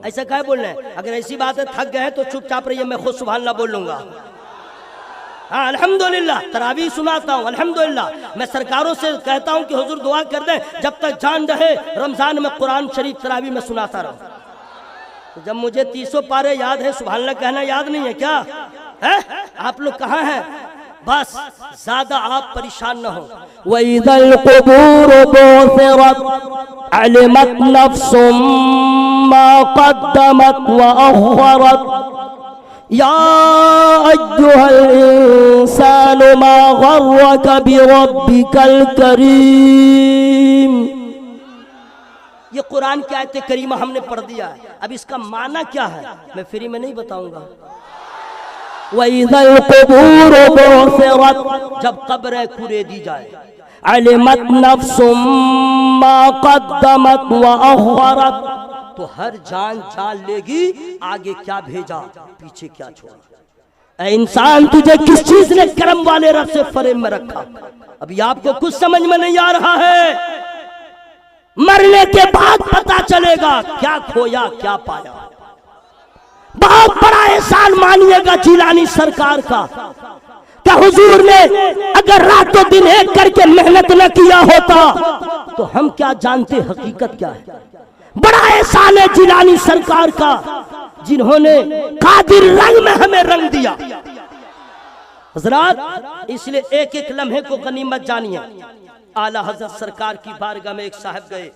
ऐसा क्या बोल रहे हैं? अगर ऐसी बात है थक गए तो चुपचाप रहिए, मैं खुद सुभान अल्लाह बोल लूंगा। हाँ अल्हम्दुलिल्लाह, तरावी सुनाता हूँ अल्हम्दुलिल्लाह। मैं सरकारों से कहता हूँ कि हुजूर दुआ कर दे जब तक जान रहे रमजान में कुरान शरीफ तरावी में सुनाता रहूं। तो जब मुझे 300 पारे याद है, सुभान अल्लाह कहना याद नहीं है क्या है? आप लोग कहाँ हैं? बस ज्यादा आप परेशान न हो। वइदल कुबूर बुसिरत अलिमत नफ्सुम मा क़द्दमत व अख़रत या अय्युहल इंसानु मा गर्रक बिरब्बिकल करीम। ये कुरान की आयत करीमा हमने पढ़ दिया है, अब इसका माना क्या है मैं फ्री में नहीं बताऊंगा। वइदल कुबूर बुसिरत, जब कब्रें कुरेदी जाए, अलिमत नफ्सुम मा क़द्दमत व अख़रत, तो हर जान जान लेगी आगे क्या भेजा पीछे क्या छोड़ा। ऐ इंसान तुझे किस चीज ने करम वाले रब से फरेब में रखा? अभी आपको कुछ समझ में नहीं आ रहा है, मरने के बाद पता चलेगा क्या खोया क्या पाया। बहुत बड़ा एहसान मानिएगा जिलानी सरकार का, क्या हुजूर ने अगर रातों दिन एक करके मेहनत न किया होता तो हम क्या जानते हकीकत क्या है। बड़ा एहसान है जिलानी सरकार का, जिन्होंने कादिर रंग में हमें रंग दिया। हजरात, इसलिए एक एक लम्हे को गनीमत जानिए। आला हजरत सरकार की बारगाह में एक साहब गए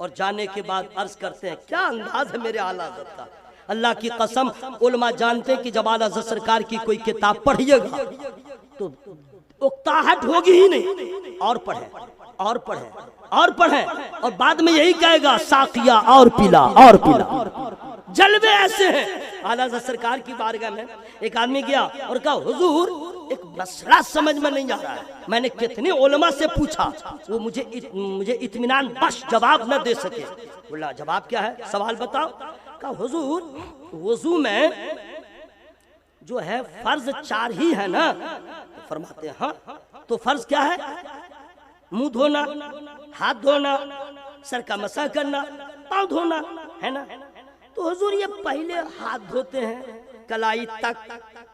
और जाने के बाद अर्ज करते हैं, क्या अंदाज है मेरे आला हजरत का। अल्लाह की कसम, उलमा जानते कि जब आला हजरत सरकार की कोई किताब पढ़िएगा तो उकताहट होगी ही नहीं, और पढ़े और पढ़े और पढ़े, और बाद में यही कहेगा साकिया और पिला और पिला। जलवे ऐसे हैं। आला हज़रत सरकार की बारगाह में एक आदमी गया और कहा हुजूर एक मसला समझ में नहीं आ रहा है। मैंने कितने उलमा से पूछा, वो मुझे इत्मीनान बख्श जवाब न दे सके। बोला जवाब क्या है, सवाल बताओ। कहा हुजूर वजू में जो है फर्ज 4 ही है ना? तो फरमाते हैं हाँ। तो फर्ज क्या है? मुंह धोना, हाथ धोना, सर का मसा करना, पाँव धोना, है ना? तो हुजूर ये पहले हाथ धोते हैं कलाई तक,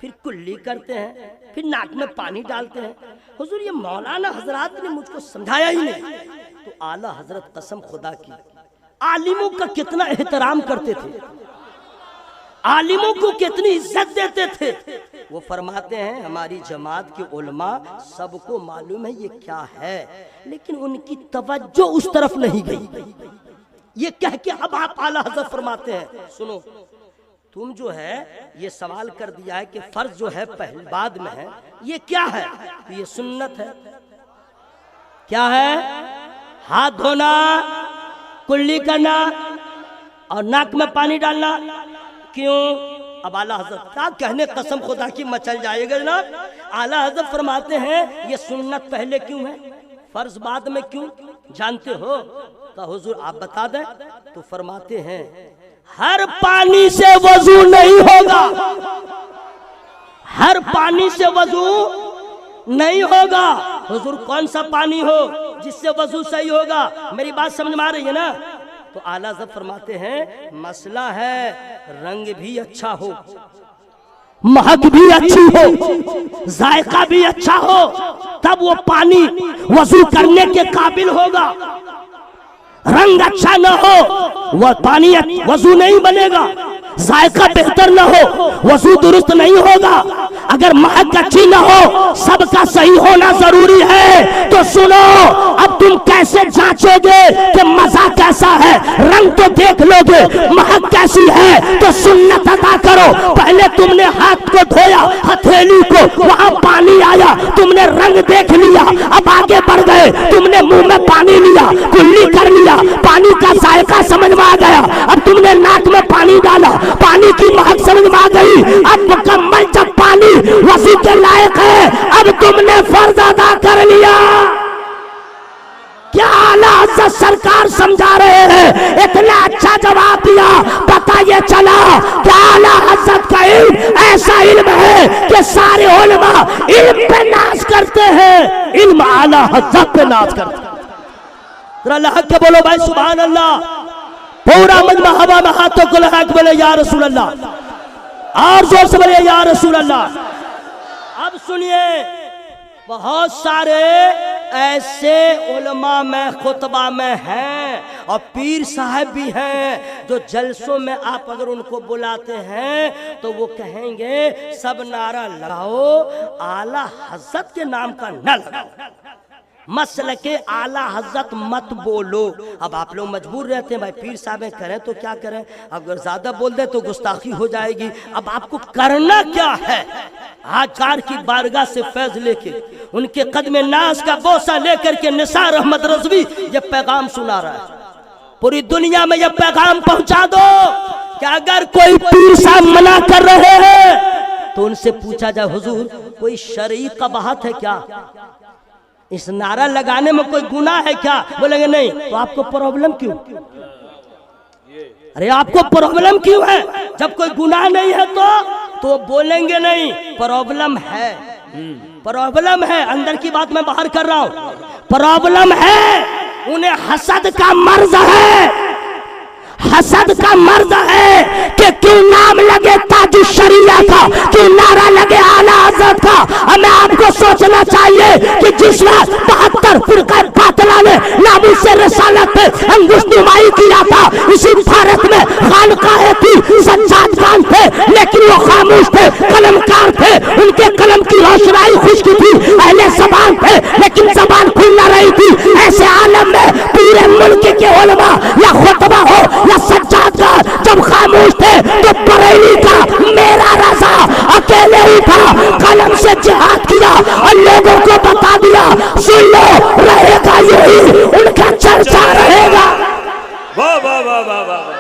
फिर कुल्ली करते हैं, फिर नाक में पानी डालते हैं। हुजूर ये मौलाना हजरत ने मुझको समझाया ही नहीं। तो आला हजरत कसम खुदा की आलिमों का कितना एहतराम करते थे, आलिमों को कितनी इज्जत देते थे। वो फरमाते हैं हमारी जमात के उलमा सबको मालूम है ये क्या है, लेकिन उनकी तवज्जो उस तरफ नहीं गई। ये कह के अब आप आला हजरत फरमाते हैं सुनो, तुम जो है ये सवाल कर दिया है कि फर्ज जो है पहले बाद में है, ये क्या है? तो ये सुन्नत है। क्या है? हाथ धोना, कुल्ली करना और नाक में पानी डालना। क्यों? अब आला हजरत क्या कहने, कसम खुदा की मचल जाएगा ना। आला हजरत फरमाते हैं ये सुन्नत पहले क्यों है, फर्ज बाद में क्यों, जानते हो? तो हुजूर आप बता दें। तो फरमाते हैं हर पानी से वजू नहीं होगा, हर पानी से वजू नहीं होगा। हुजूर कौन सा पानी हो जिससे वजू सही होगा? मेरी बात समझ में आ रही है ना? तो आला हज़रत फरमाते हैं मसला है रंग भी अच्छा हो, महक भी अच्छी हो, जायका भी अच्छा हो, तब वो पानी वजू करने के काबिल होगा। रंग अच्छा न हो वह पानी वजू नहीं बनेगा, जायका बेहतर न हो वजू दुरुस्त नहीं होगा। अगर महक अच्छी न हो, सबका सही होना जरूरी है। तो सुनो, अब तुम कैसे जांचोगे कि मजा कैसा है? रंग तो देख लोगे, महक कैसी है? तो सुन्नत अदा करो। पहले तुमने हाथ को धोया, हथेली को, वहां पानी आया, तुमने रंग देख लिया, अब आगे बढ़ गए, तुमने मुंह में पानी लिया, कुल्ली कर लिया, पानी का जायका समझ में आ गया, अब तुमने नाक में पानी डाला, पानी की महक समझ में आ गई। अब मुकम्मल जब पानी वसी के लायक है, अब तुमने फर्ज अदा कर लिया। क्या आला हज़रत सरकार समझा रहे हैं? इतना अच्छा जवाब दिया, पता ये चला कि आला हज़रत का इल्म ऐसा इल्म है कि सारे उलमा इल्म पे नाज करते हैं, इल्म आला हज़रत पे नाज करते हैं। अल्लाह के बोलो भाई सुभान अल्लाह। पूरा मजमा हवा में हाथों को लगा के बोले या रसूल अल्लाह, और जोर से बोले या रसूल अल्लाह। अब सुनिए, बहुत सारे ऐसे उलमा में खुतबा में हैं और पीर साहब भी हैं जो जलसों में आप अगर उनको बुलाते हैं तो वो कहेंगे सब नारा लगाओ, आला हज़रत के नाम का न लगाओ, मसल के आला हज़रत मत बोलो। अब आप लोग मजबूर रहते हैं भाई पीर साहब करें तो क्या करें, अगर ज्यादा बोल दे तो गुस्ताखी हो जाएगी। अब आपको करना क्या है? आचार की बारगाह से फैज लेके, उनके कदम नाज का बोसा लेकर के निसार अहमद रज़वी ये पैगाम सुना रहा है, पूरी दुनिया में ये पैगाम पहुंचा दो कि अगर कोई पीर साहब मना कर रहे हैं तो उनसे पूछा जाए हुजूर कोई शरई कबाहत है क्या, इस नारा लगाने में कोई गुनाह है क्या? बोलेंगे नहीं। तो आपको प्रॉब्लम क्यों? अरे आपको प्रॉब्लम क्यों है? जब कोई गुनाह नहीं है तो बोलेंगे नहीं, प्रॉब्लम है, प्रॉब्लम है। अंदर की बात मैं बाहर कर रहा हूं, प्रॉब्लम है। उन्हें हसद का मर्ज है, हसद का मर्ज है कि क्यों नाम लगे ताजु शरिया का, क्यों नारा लगे आला हज़रत का। हमें आपको सोचना चाहिए कि जिस वक्त 72 फिरका बातिला ने नामूस से रिसालत पे अंगुश्तनुमाई किया था, इसी भारत में खानकाहें थी, सज्जाद खान थे, लेकिन वो खामोश थे, कलमकार थे, उनके कलम की रोशनाई खुश्क थी, अहले ज़बान थे लेकिन ज़बान खुल न रही थी। ऐसे आलम में पूरे मुल्क के उलमा या खुतबा हो या सज्जाद का जब खामोश थे तो बरेली का मेरा रज़ा अकेले उठा, कलम से जिहाद किया और लोगों को बता दिया सुन लो, रहेगा यही, उनका चर्चा रहेगा। वाह वाह वाह वाह वाह।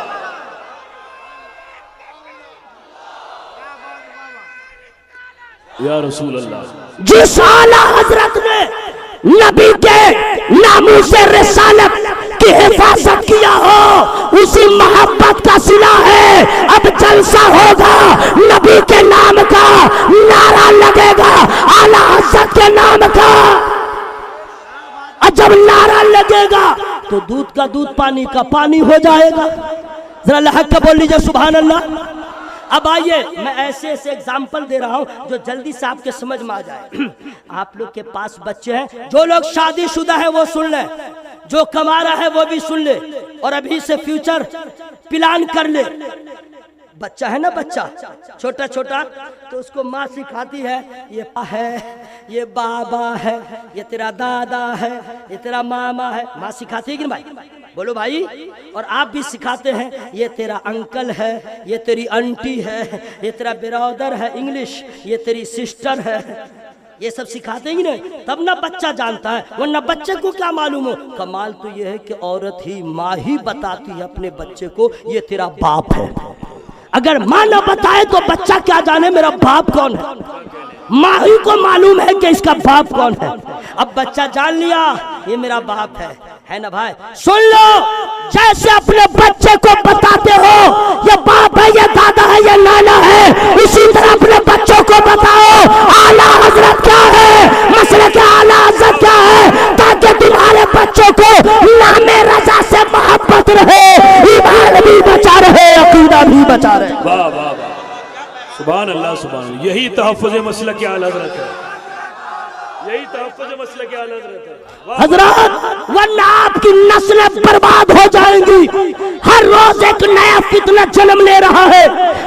या रसूल अल्लाह। जिस आला हज़रत ने नबी के नामों से रिसालत की हिफाजत किया हो, उसी मोहब्बत का सिला है। अब जलसा होगा, नबी के नाम का नारा लगेगा, आला हज़रत के नाम का। और जब नारा लगेगा तो दूध का दूध, पानी का पानी हो जाएगा, जरा लहक के बोल लीजिए सुभान अल्लाह। अब आइए मैं ऐसे ऐसे एग्जाम्पल दे रहा हूं जो जल्दी से आपके समझ में आ जाए। आप लोग के पास बच्चे हैं, जो लोग शादीशुदा है वो सुन ले, जो कमा रहा है वो भी सुन ले, और अभी से फ्यूचर प्लान कर ले। बच्चा है ना, बच्चा छोटा छोटा, तो उसको माँ सिखाती है ये है, ये बाबा है, ये तेरा दादा है, ये तेरा मामा है। माँ सिखाती है कि नहीं भाई? बोलो भाई। और आप भी सिखाते हैं ये तेरा अंकल है, ये तेरी आंटी है, ये तेरा ब्रदर है, इंग्लिश ये तेरी सिस्टर है। ये सब सिखाते हैं कि नहीं? तब ना बच्चा जानता है, वरना बच्चे को क्या मालूम हो। कमाल तो ये है कि औरत ही, माँ ही बताती है अपने बच्चे को ये तेरा बाप है। अगर माँ न बताए तो बच्चा क्या जाने मेरा बाप कौन है। माँ ही को मालूम है कि इसका बाप कौन है। अब बच्चा जान लिया ये मेरा बाप है ना भाई? सुन लो, जैसे अपने बच्चे को बताते हो ये बाप है, ये दादा है, ये नाना है, इसी तरह अपने बच्चों को बताओ आला हजरत क्या है, मसले के आला हजरत क्या है, ताकि तुम्हारे बच्चों को नामे रजा से मोहब्बत रहे, ईमान भी बचा रहे, अकीदा भी बचा रहे। वाह वाह वाह, सुभान अल्लाह सुभान अल्लाह। यही तहफ़्फ़ुज़ मसलक आला हज़रत है, यही तहफ़्फ़ुज़ मसलक आला हज़रत है हजरत, वरना आपकी नस्लें बर्बाद हो जाएंगी। हर रोज एक नया फितना जन्म ले रहा है,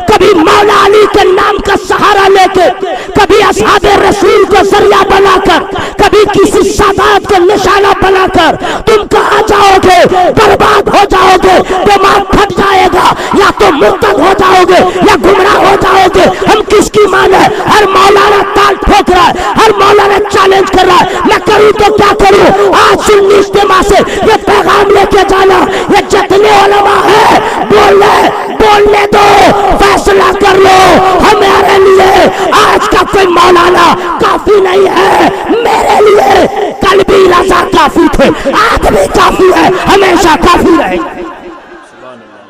कभी मौला अली के नाम का सहारा लेके, कभी असहाबे रसूल को जरिया बनाकर, कभी किसी सादात को निशाना बनाकर तुम कहाँ जाओगे? बर्बाद हो जाओगे, दिमाग फट जाएगा, या तो मुर्तद हो जाओगे या गुमराह हो जाओगे। हम किसकी मान है? हर मौलाना ताल ठोक रहा है, हर मौलाना चैलेंज कर रहा है, मैं करूँ तो क्या करूँ? आज सुन्नी इज्तिमा से ये पैगाम लेके जाना, ये जितने उलमा है बोलने दो, फैसला कर लो। हमारे लिए आज का कोई मौलाना काफी नहीं है, मेरे लिए कल भी रजा काफी थे, आज भी काफी है, हमेशा काफी रहेंगे।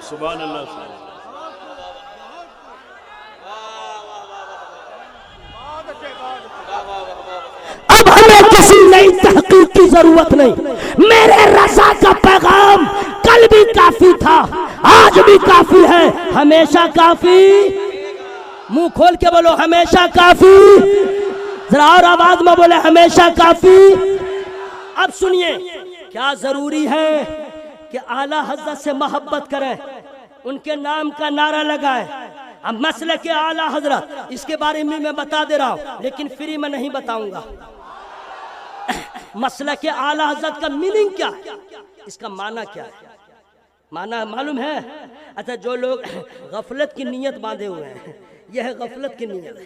सुभान अल्लाह सुभान अल्लाह। अब हमें किसी नई तहकीक की जरूरत नहीं, मेरे रजा का पैगाम कल भी काफी था, आज भी काफी है, हमेशा काफी। मुंह खोल के बोलो हमेशा काफी, जरा और आवाज में बोले हमेशा काफी। अब सुनिए, क्या जरूरी है कि आला हजरत से मोहब्बत करें, उनके नाम का नारा लगाएं। अब मसले के आला हजरत, इसके बारे में मैं बता दे रहा हूं, लेकिन फ्री में नहीं बताऊंगा। मसला के आला हजरत का मीनिंग क्या है, इसका माना क्या है? माना मालूम है? अच्छा, जो लोग गफलत की नीयत बांधे हुए हैं, यह है गफलत की नीयत,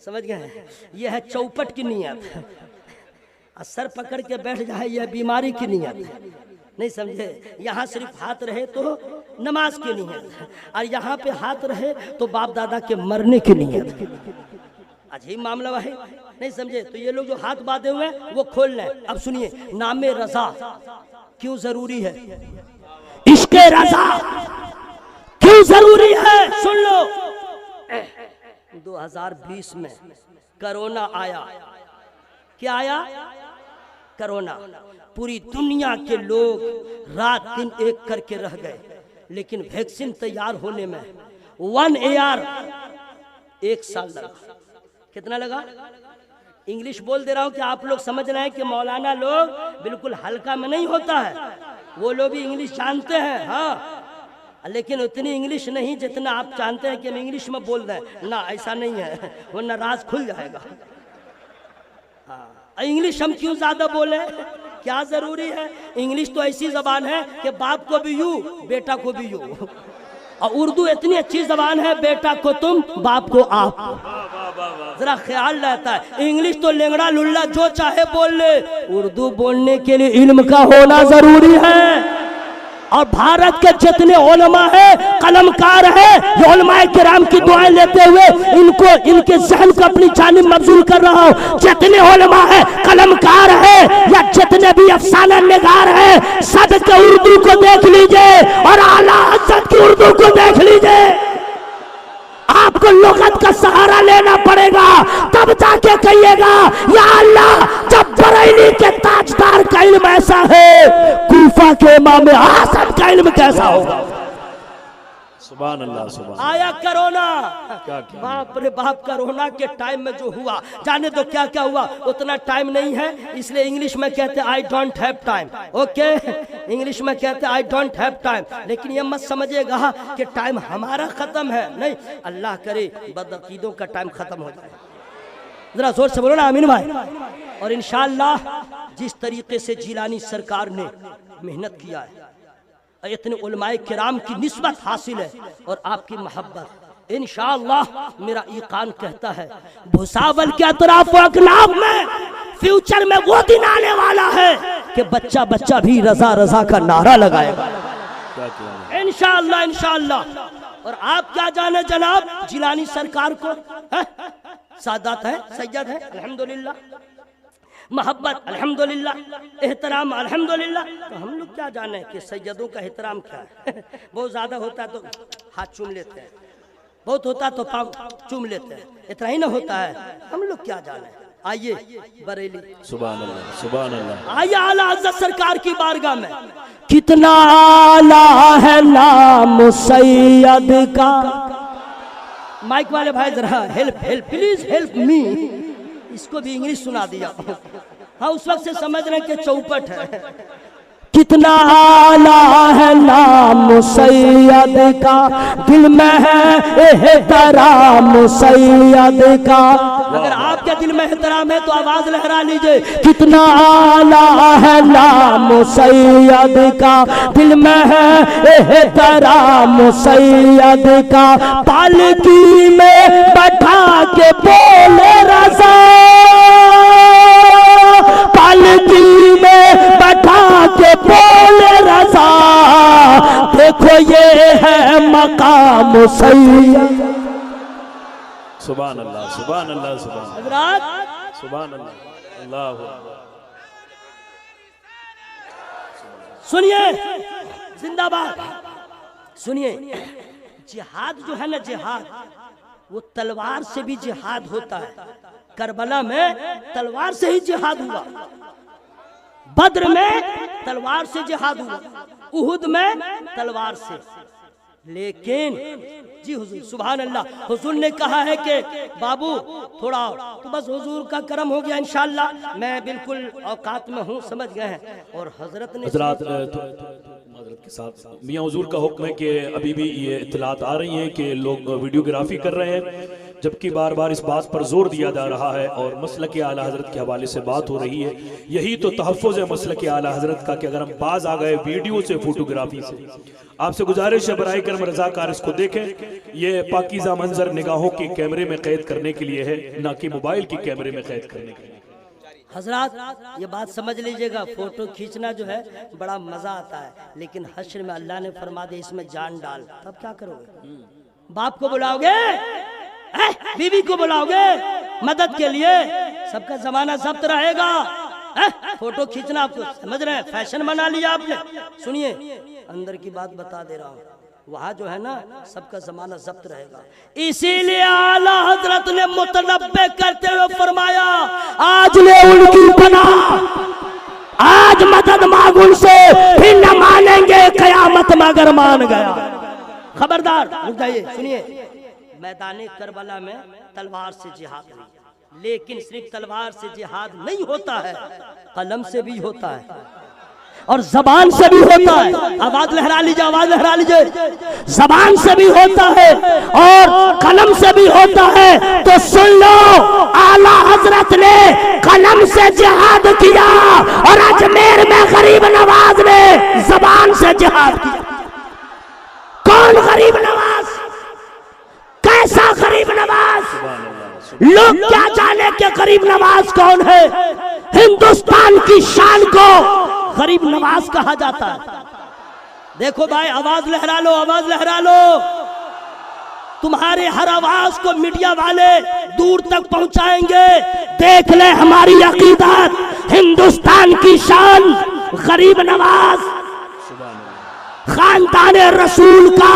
समझ गए? यह है चौपट की नीयत, सर पकड़ के बैठ जाए यह बीमारी की नीयत, नहीं समझे? यहाँ सिर्फ हाथ रहे तो नमाज की नीयत, और यहाँ पे हाथ रहे तो बाप दादा के मरने की नीयत। अजीब मामला है, नहीं समझे? तो ये लोग जो हाथ बांधे हुए हैं वो खोल लें। अब सुनिए, नामे रजा क्यों जरूरी है? इश्क़े रजा क्यों जरूरी है? सुन लो, 2020 में कोरोना आया। क्या आया? कोरोना। पूरी दुनिया के लोग रात दिन एक करके रह गए, लेकिन वैक्सीन तैयार होने में 1 ईयर 1 साल लगा। कितना लगा? इंग्लिश बोल दे रहा हूं कि आप लोग समझ रहे हैं कि मौलाना लोग बिल्कुल हल्का में नहीं होता है, वो लोग भी इंग्लिश जानते हैं, हाँ, लेकिन उतनी इंग्लिश नहीं जितना आप जानते हैं कि हम इंग्लिश में बोल दें ना, ऐसा नहीं है, वरना राज खुल जाएगा। हाँ, इंग्लिश हम क्यों ज्यादा बोले? क्या जरूरी है? इंग्लिश तो ऐसी जबान है कि बाप को भी यू, बेटा को भी यू, और उर्दू इतनी अच्छी जबान है, बेटा को तुम, बाप को आप। जरा ख्याल रहता है, इंग्लिश तो लेंगड़ा लुल्ला जो चाहे बोल ले, उर्दू बोलने के लिए इल्म का होना जरूरी है। और भारत के जितने उलमा है, कलमकार है, ये उलमाए किराम की दुआएं लेते हुए इनको, इनके जहन को अपनी जानिब मबजूल कर रहा हूँ। जितने उलमा है, कलमकार है, या जितने भी अफसाना निगार है, सब के उर्दू को देख लीजिए और आला हजरत की उर्दू को देख लीजिए। आपको लुगत का सहारा लेना पड़ेगा, तब जाके कहिएगा या अल्लाह, जब बरेली के ताजदार का इल्म ऐसा है, कूफा के इमाम आज़म का इल्म कैसा होगा? अल्लाह सुभान आया कोरोना, क्या क्या बाप रे बाप, कोरोना के टाइम में जो हुआ, जाने दो क्या क्या हुआ, उतना टाइम नहीं है, इसलिए इंग्लिश में कहते हैं I don't have time. Okay, English में कहते हैं आई डोंट हैव टाइम, लेकिन ये मत समझिएगा कि टाइम हमारा खत्म है, नहीं, अल्लाह करे बदअकीदों का टाइम खत्म हो जाए। जरा जोर से बोलो ना आमीन भाई। और इंशाअल्लाह जिस तरीके से जिलानी सरकार ने मेहनत किया है, इतने उलमाए किराम की निस्बत हासिल है और आपकी मोहब्बत, इंशाअल्लाह मेरा ईकान कहता है भुसावल के अतराफ व अकनाफ में फ्यूचर में वो दिन आने वाला है कि बच्चा बच्चा भी रजा रजा का नारा लगाएगा, क्या क्या इंशाअल्लाह इंशाअल्लाह। और आप क्या जाने जनाब, जिलानी सरकार को सादात है, सैयद है, अल्हम्दुलिल्लाह, मोहब्बत अल्हम्दुलिल्लाह, एहतराम अल्हम्दुलिल्लाह, तो हम लोग क्या जाने कि सैयदों का एहतराम क्या है। बहुत ज्यादा होता है तो हाथ चूम लेते हैं, बहुत होता है तो पाँव चूम लेते हैं, इतना ही ना होता है, हम लोग क्या जाने। आइए बरेली, सुभान अल्लाह सुभान अल्लाह, आइए आला हज़रत सरकार की बारगाह में। कितना आला है नाम सैयद का। माइक वाले भाई जरा help help please help me, इसको भी इंग्लिश सुना दिया। हाँ, उस वक्त से समझ रहे हैं कि चौपट है। कितना आला है नाम सैयद का, दिल में है एहतराम सैयद का। अगर आपके दिल में एहतराम है तो आवाज लहरा लीजिए। कितना आला है नाम सैयद का, दिल में है एहतराम सैयद का। पालकी में बैठा के बोले रज़ा, पालकी में बैठा के बोले रज़ा, देखो ये है मकाम सैयद। सुभान अल्लाह सुभान अल्लाह सुभान हज़रात सुभान अल्लाह, अल्लाह अकबर। सुनिए, जिंदाबाद सुनिए, जिहाद जो है ना, जिहाद वो तलवार से भी जिहाद होता है। करबला में तलवार से ही जिहाद हुआ, बद्र में तलवार से जिहाद हुआ, उहुद में तलवार से। लेकिन जी हुजूर सुभान अल्लाह, हुजूर ने कहा है कि बाबू थोड़ा और, तो बस हुजूर का करम हो गया इंशाअल्लाह, मैं बिल्कुल औकात में हूँ, समझ गए हैं। और हजरत ने हजरात हजरत के साथ मियाँ हुजूर का हुक्म है कि अभी भी ये इत्तलात आ रही हैं कि लोग वीडियोग्राफी कर रहे हैं, जबकि बार बार इस बात पर जोर दिया जा रहा है और मसलक आला हजरत के हवाले से बात हो रही है। यही तो तहफ़्फ़ुज़ है मसलक आला हजरत का कि अगर हम बाज आ गए वीडियो से, फोटोग्राफी से। आपसे गुजारिश है बराए करम रज़ाकार इसको देखें, ये पाकीज़ा मंजर निगाहों के कैमरे में कैद करने के लिए है, ना कि मोबाइल के कैमरे में कैद करने के लिए। हजरात ये बात समझ लीजिएगा, फोटो खींचना जो है बड़ा मजा आता है, लेकिन हश्र में अल्लाह ने फरमा दे इसमें जान डाल, तब क्या करोगे? बाप को बुलाओगे, बीवी को बुलाओगे मदद के लिए, सबका जमाना जब्त रहेगा। फोटो खींचना आपको समझ रहे हैं, फैशन बना लिया आपने। सुनिए, अंदर की बात बता दे रहा हूँ, वहाँ जो है ना सबका जमाना जब्त रहेगा। इसीलिए आला हजरत ने मुतनब्बे करते हुए फरमाया, आज ले उनकी पना, आज मदद मांग उनसे, फिर न मानेंगे कयामत में अगर मान गया। खबरदार रुक जाइए, सुनिए, मैदान करबला में तलवार से जिहाद हुई, लेकिन सिर्फ तलवार से जिहाद नहीं होता है, कलम से भी होता है और जबान से भी होता है। आवाज लहरा लीजिए, आवाज लहरा लीजिए। जबान से भी होता है और कलम से भी होता है। तो सुन लो, आला हजरत ने कलम से जिहाद किया और अजमेर में गरीब नवाज ने जबान से जिहाद किया। कौन गरीब नवाज, कैसा गरीब नवाज? लोग क्या जाने कि गरीब नवाज कौन है? हिंदुस्तान की शान को गरीब नवाज कहा जाता है। देखो भाई, आवाज लहरा लो, आवाज लहरा लो। तुम्हारे हर आवाज को मीडिया वाले दूर तक पहुंचाएंगे। देख ले हमारी अकीदत, हिंदुस्तान की शान गरीब नवाज, खानदान रसूल का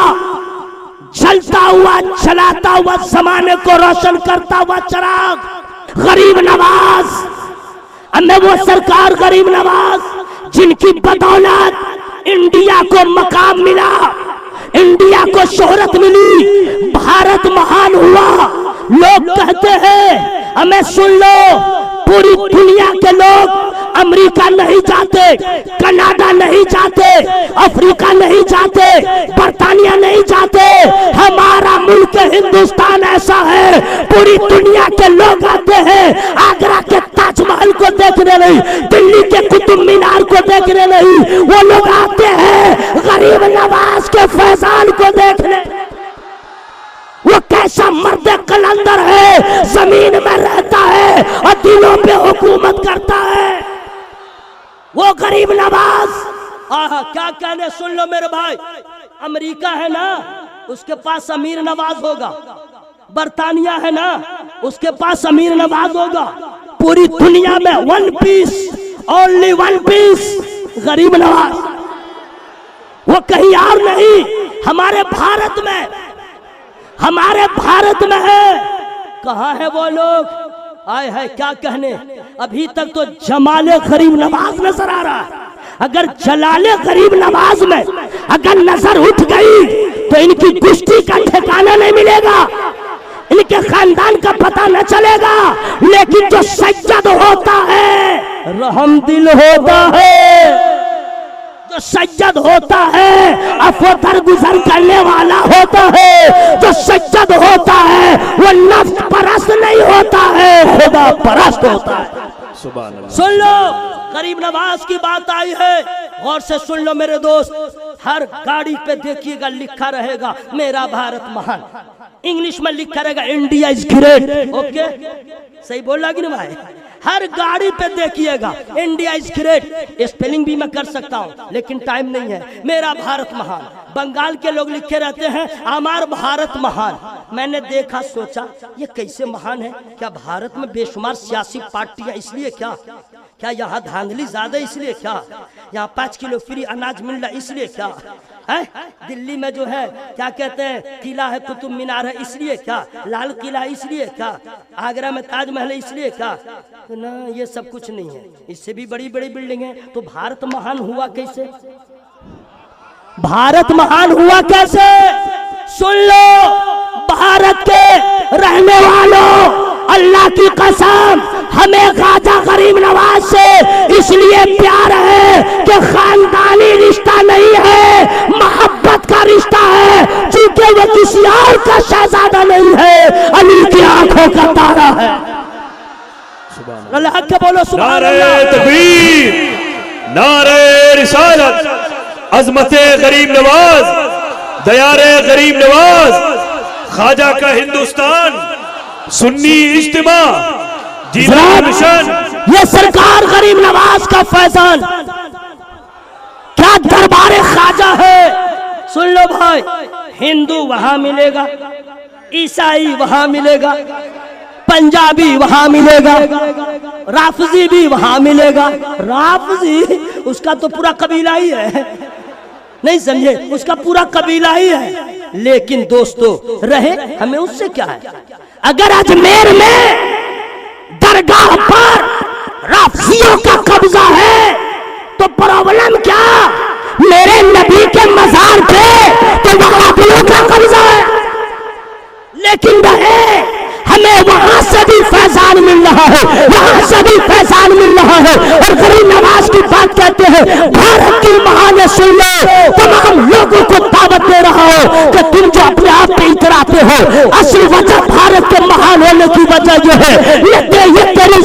जलता हुआ चलाता हुआ जमाने को रोशन करता हुआ चिराग गरीब नवाज। अब वो सरकार गरीब नवाज जिनकी बदौलत इंडिया को मकाम मिला, इंडिया को शोहरत मिली, भारत महान हुआ। लोग कहते हैं, हमें सुन लो, पूरी दुनिया के लोग अमेरिका नहीं जाते, कनाडा नहीं जाते, अफ्रीका नहीं जाते, बर्तानिया नहीं जाते। हमारा मुल्क हिंदुस्तान ऐसा है, पूरी दुनिया के लोग आते हैं आगरा के ताजमहल को देखने नहीं, दिल्ली के कुतुब मीनार को देखने नहीं, वो लोग आते हैं गरीब नवाज के फैजान को देखने। वो कैसा मर्द कलंदर है, जमीन में रहता है और दिलों पे हुकूमत करता है, वो गरीब नवाज। हाँ, क्या कहने, सुन लो मेरे भाई। अमेरिका है ना, उसके पास अमीर नवाज होगा। बर्तानिया है ना, उसके पास अमीर नवाज होगा। पूरी दुनिया में one piece, only one piece, गरीब नवाज। वो कहीं और नहीं, हमारे भारत में, हमारे भारत में है। कहाँ है वो लोग? आए है, क्या कहने। अभी तक तो जमाले गरीब नवाज नजर आ रहा है। अगर जलाले गरीब नवाज में अगर नजर उठ गई तो इनकी कुश्ती का ठिकाना नहीं मिलेगा, इनके खानदान का पता न चलेगा। लेकिन जो सज्जद होता है, रहमदिल होता है, जो सज्जद होता है, अफो दरगुजर करने वाला होता है, जो सज्जद होता है वो नफ्स परस्त नहीं होता है, खुदा परस्त होता है। सुन लो, गरीब नवाज की बात आई है, गौर से सुन लो मेरे दोस्त। हर गाड़ी पे देखिएगा लिखा रहेगा मेरा भारत महान, इंग्लिश में लिखा रहेगा इंडिया इज ग्रेट। ओके, सही बोल रहा कि नहीं भाई? हर गाड़ी पे देखिएगा इंडिया इज ग्रेट। स्पेलिंग भी मैं कर सकता हूँ लेकिन टाइम नहीं है। मेरा भारत महान, बंगाल के लोग लिखे रहते हैं हमार भारत महान। मैंने देखा, सोचा ये कैसे महान है? क्या भारत में बेशुमार सियासी पार्टियां इसलिए क्या? क्या यहाँ धांधली ज्यादा इसलिए क्या? यहाँ 5 किलो फ्री अनाज मिल रहा इसलिए क्या है? दिल्ली में जो है क्या कहते हैं, किला है, कुतुब मीनार है, इसलिए क्या? लाल किला है, इसलिए क्या? आगरा में ताजमहल है, इसलिए क्या? तो ना, ये सब कुछ नहीं है, इससे भी बड़ी बड़ी बिल्डिंग है। तो भारत महान हुआ कैसे? भारत महान हुआ कैसे? सुन लो, भारत के रहने वालों, अल्लाह की कसम, हमें ख्वाजा गरीब नवाज से इसलिए प्यार है कि खानदानी रिश्ता नहीं है, मोहब्बत का रिश्ता है, क्योंकि वो किसी और का शहजादा नहीं है, अली की आंखों का तारा है। अल्लाह के बोलो सुभान नारे अल्लाह। तकबीर, नारे रिसालत, अजमते गरीब नवाज, दयारे गरीब नवाज, ख्वाजा का हिंदुस्तान, सुन्नी इज्तिमा, जीना मिशन। ये सरकार गरीब नवाज का फैजान, क्या दरबारे ख्वाजा है। सुन लो भाई, हिंदू वहां मिलेगा, ईसाई वहां मिलेगा, पंजाबी वहां मिलेगा, राफजी भी वहां मिलेगा। राफजी, उसका तो पूरा कबीला ही है, नहीं समझे? उसका पूरा कबीला ही है। लेकिन दोस्तों, रहे हमें उससे क्या है? अगर अजमेर में दरगाह पर राफजियों का कब्जा है तो प्रॉब्लम क्या? मेरे नबी के मजार पे तो वहाबियों का कब्जा है। लेकिन रहे, हमें वहां से भी फैजान मिल रहा है, वहां से भी फैजान मिल रहा है। और गरीब नवाज की बात कहते हैं, भारत की महान सुन लो, तमाम लोगों को दावत दे रहा हो कि तुम जो अपने आप पे इतराते हो, असली वजह भारत के महान होने की वजह यह है, ये तेरी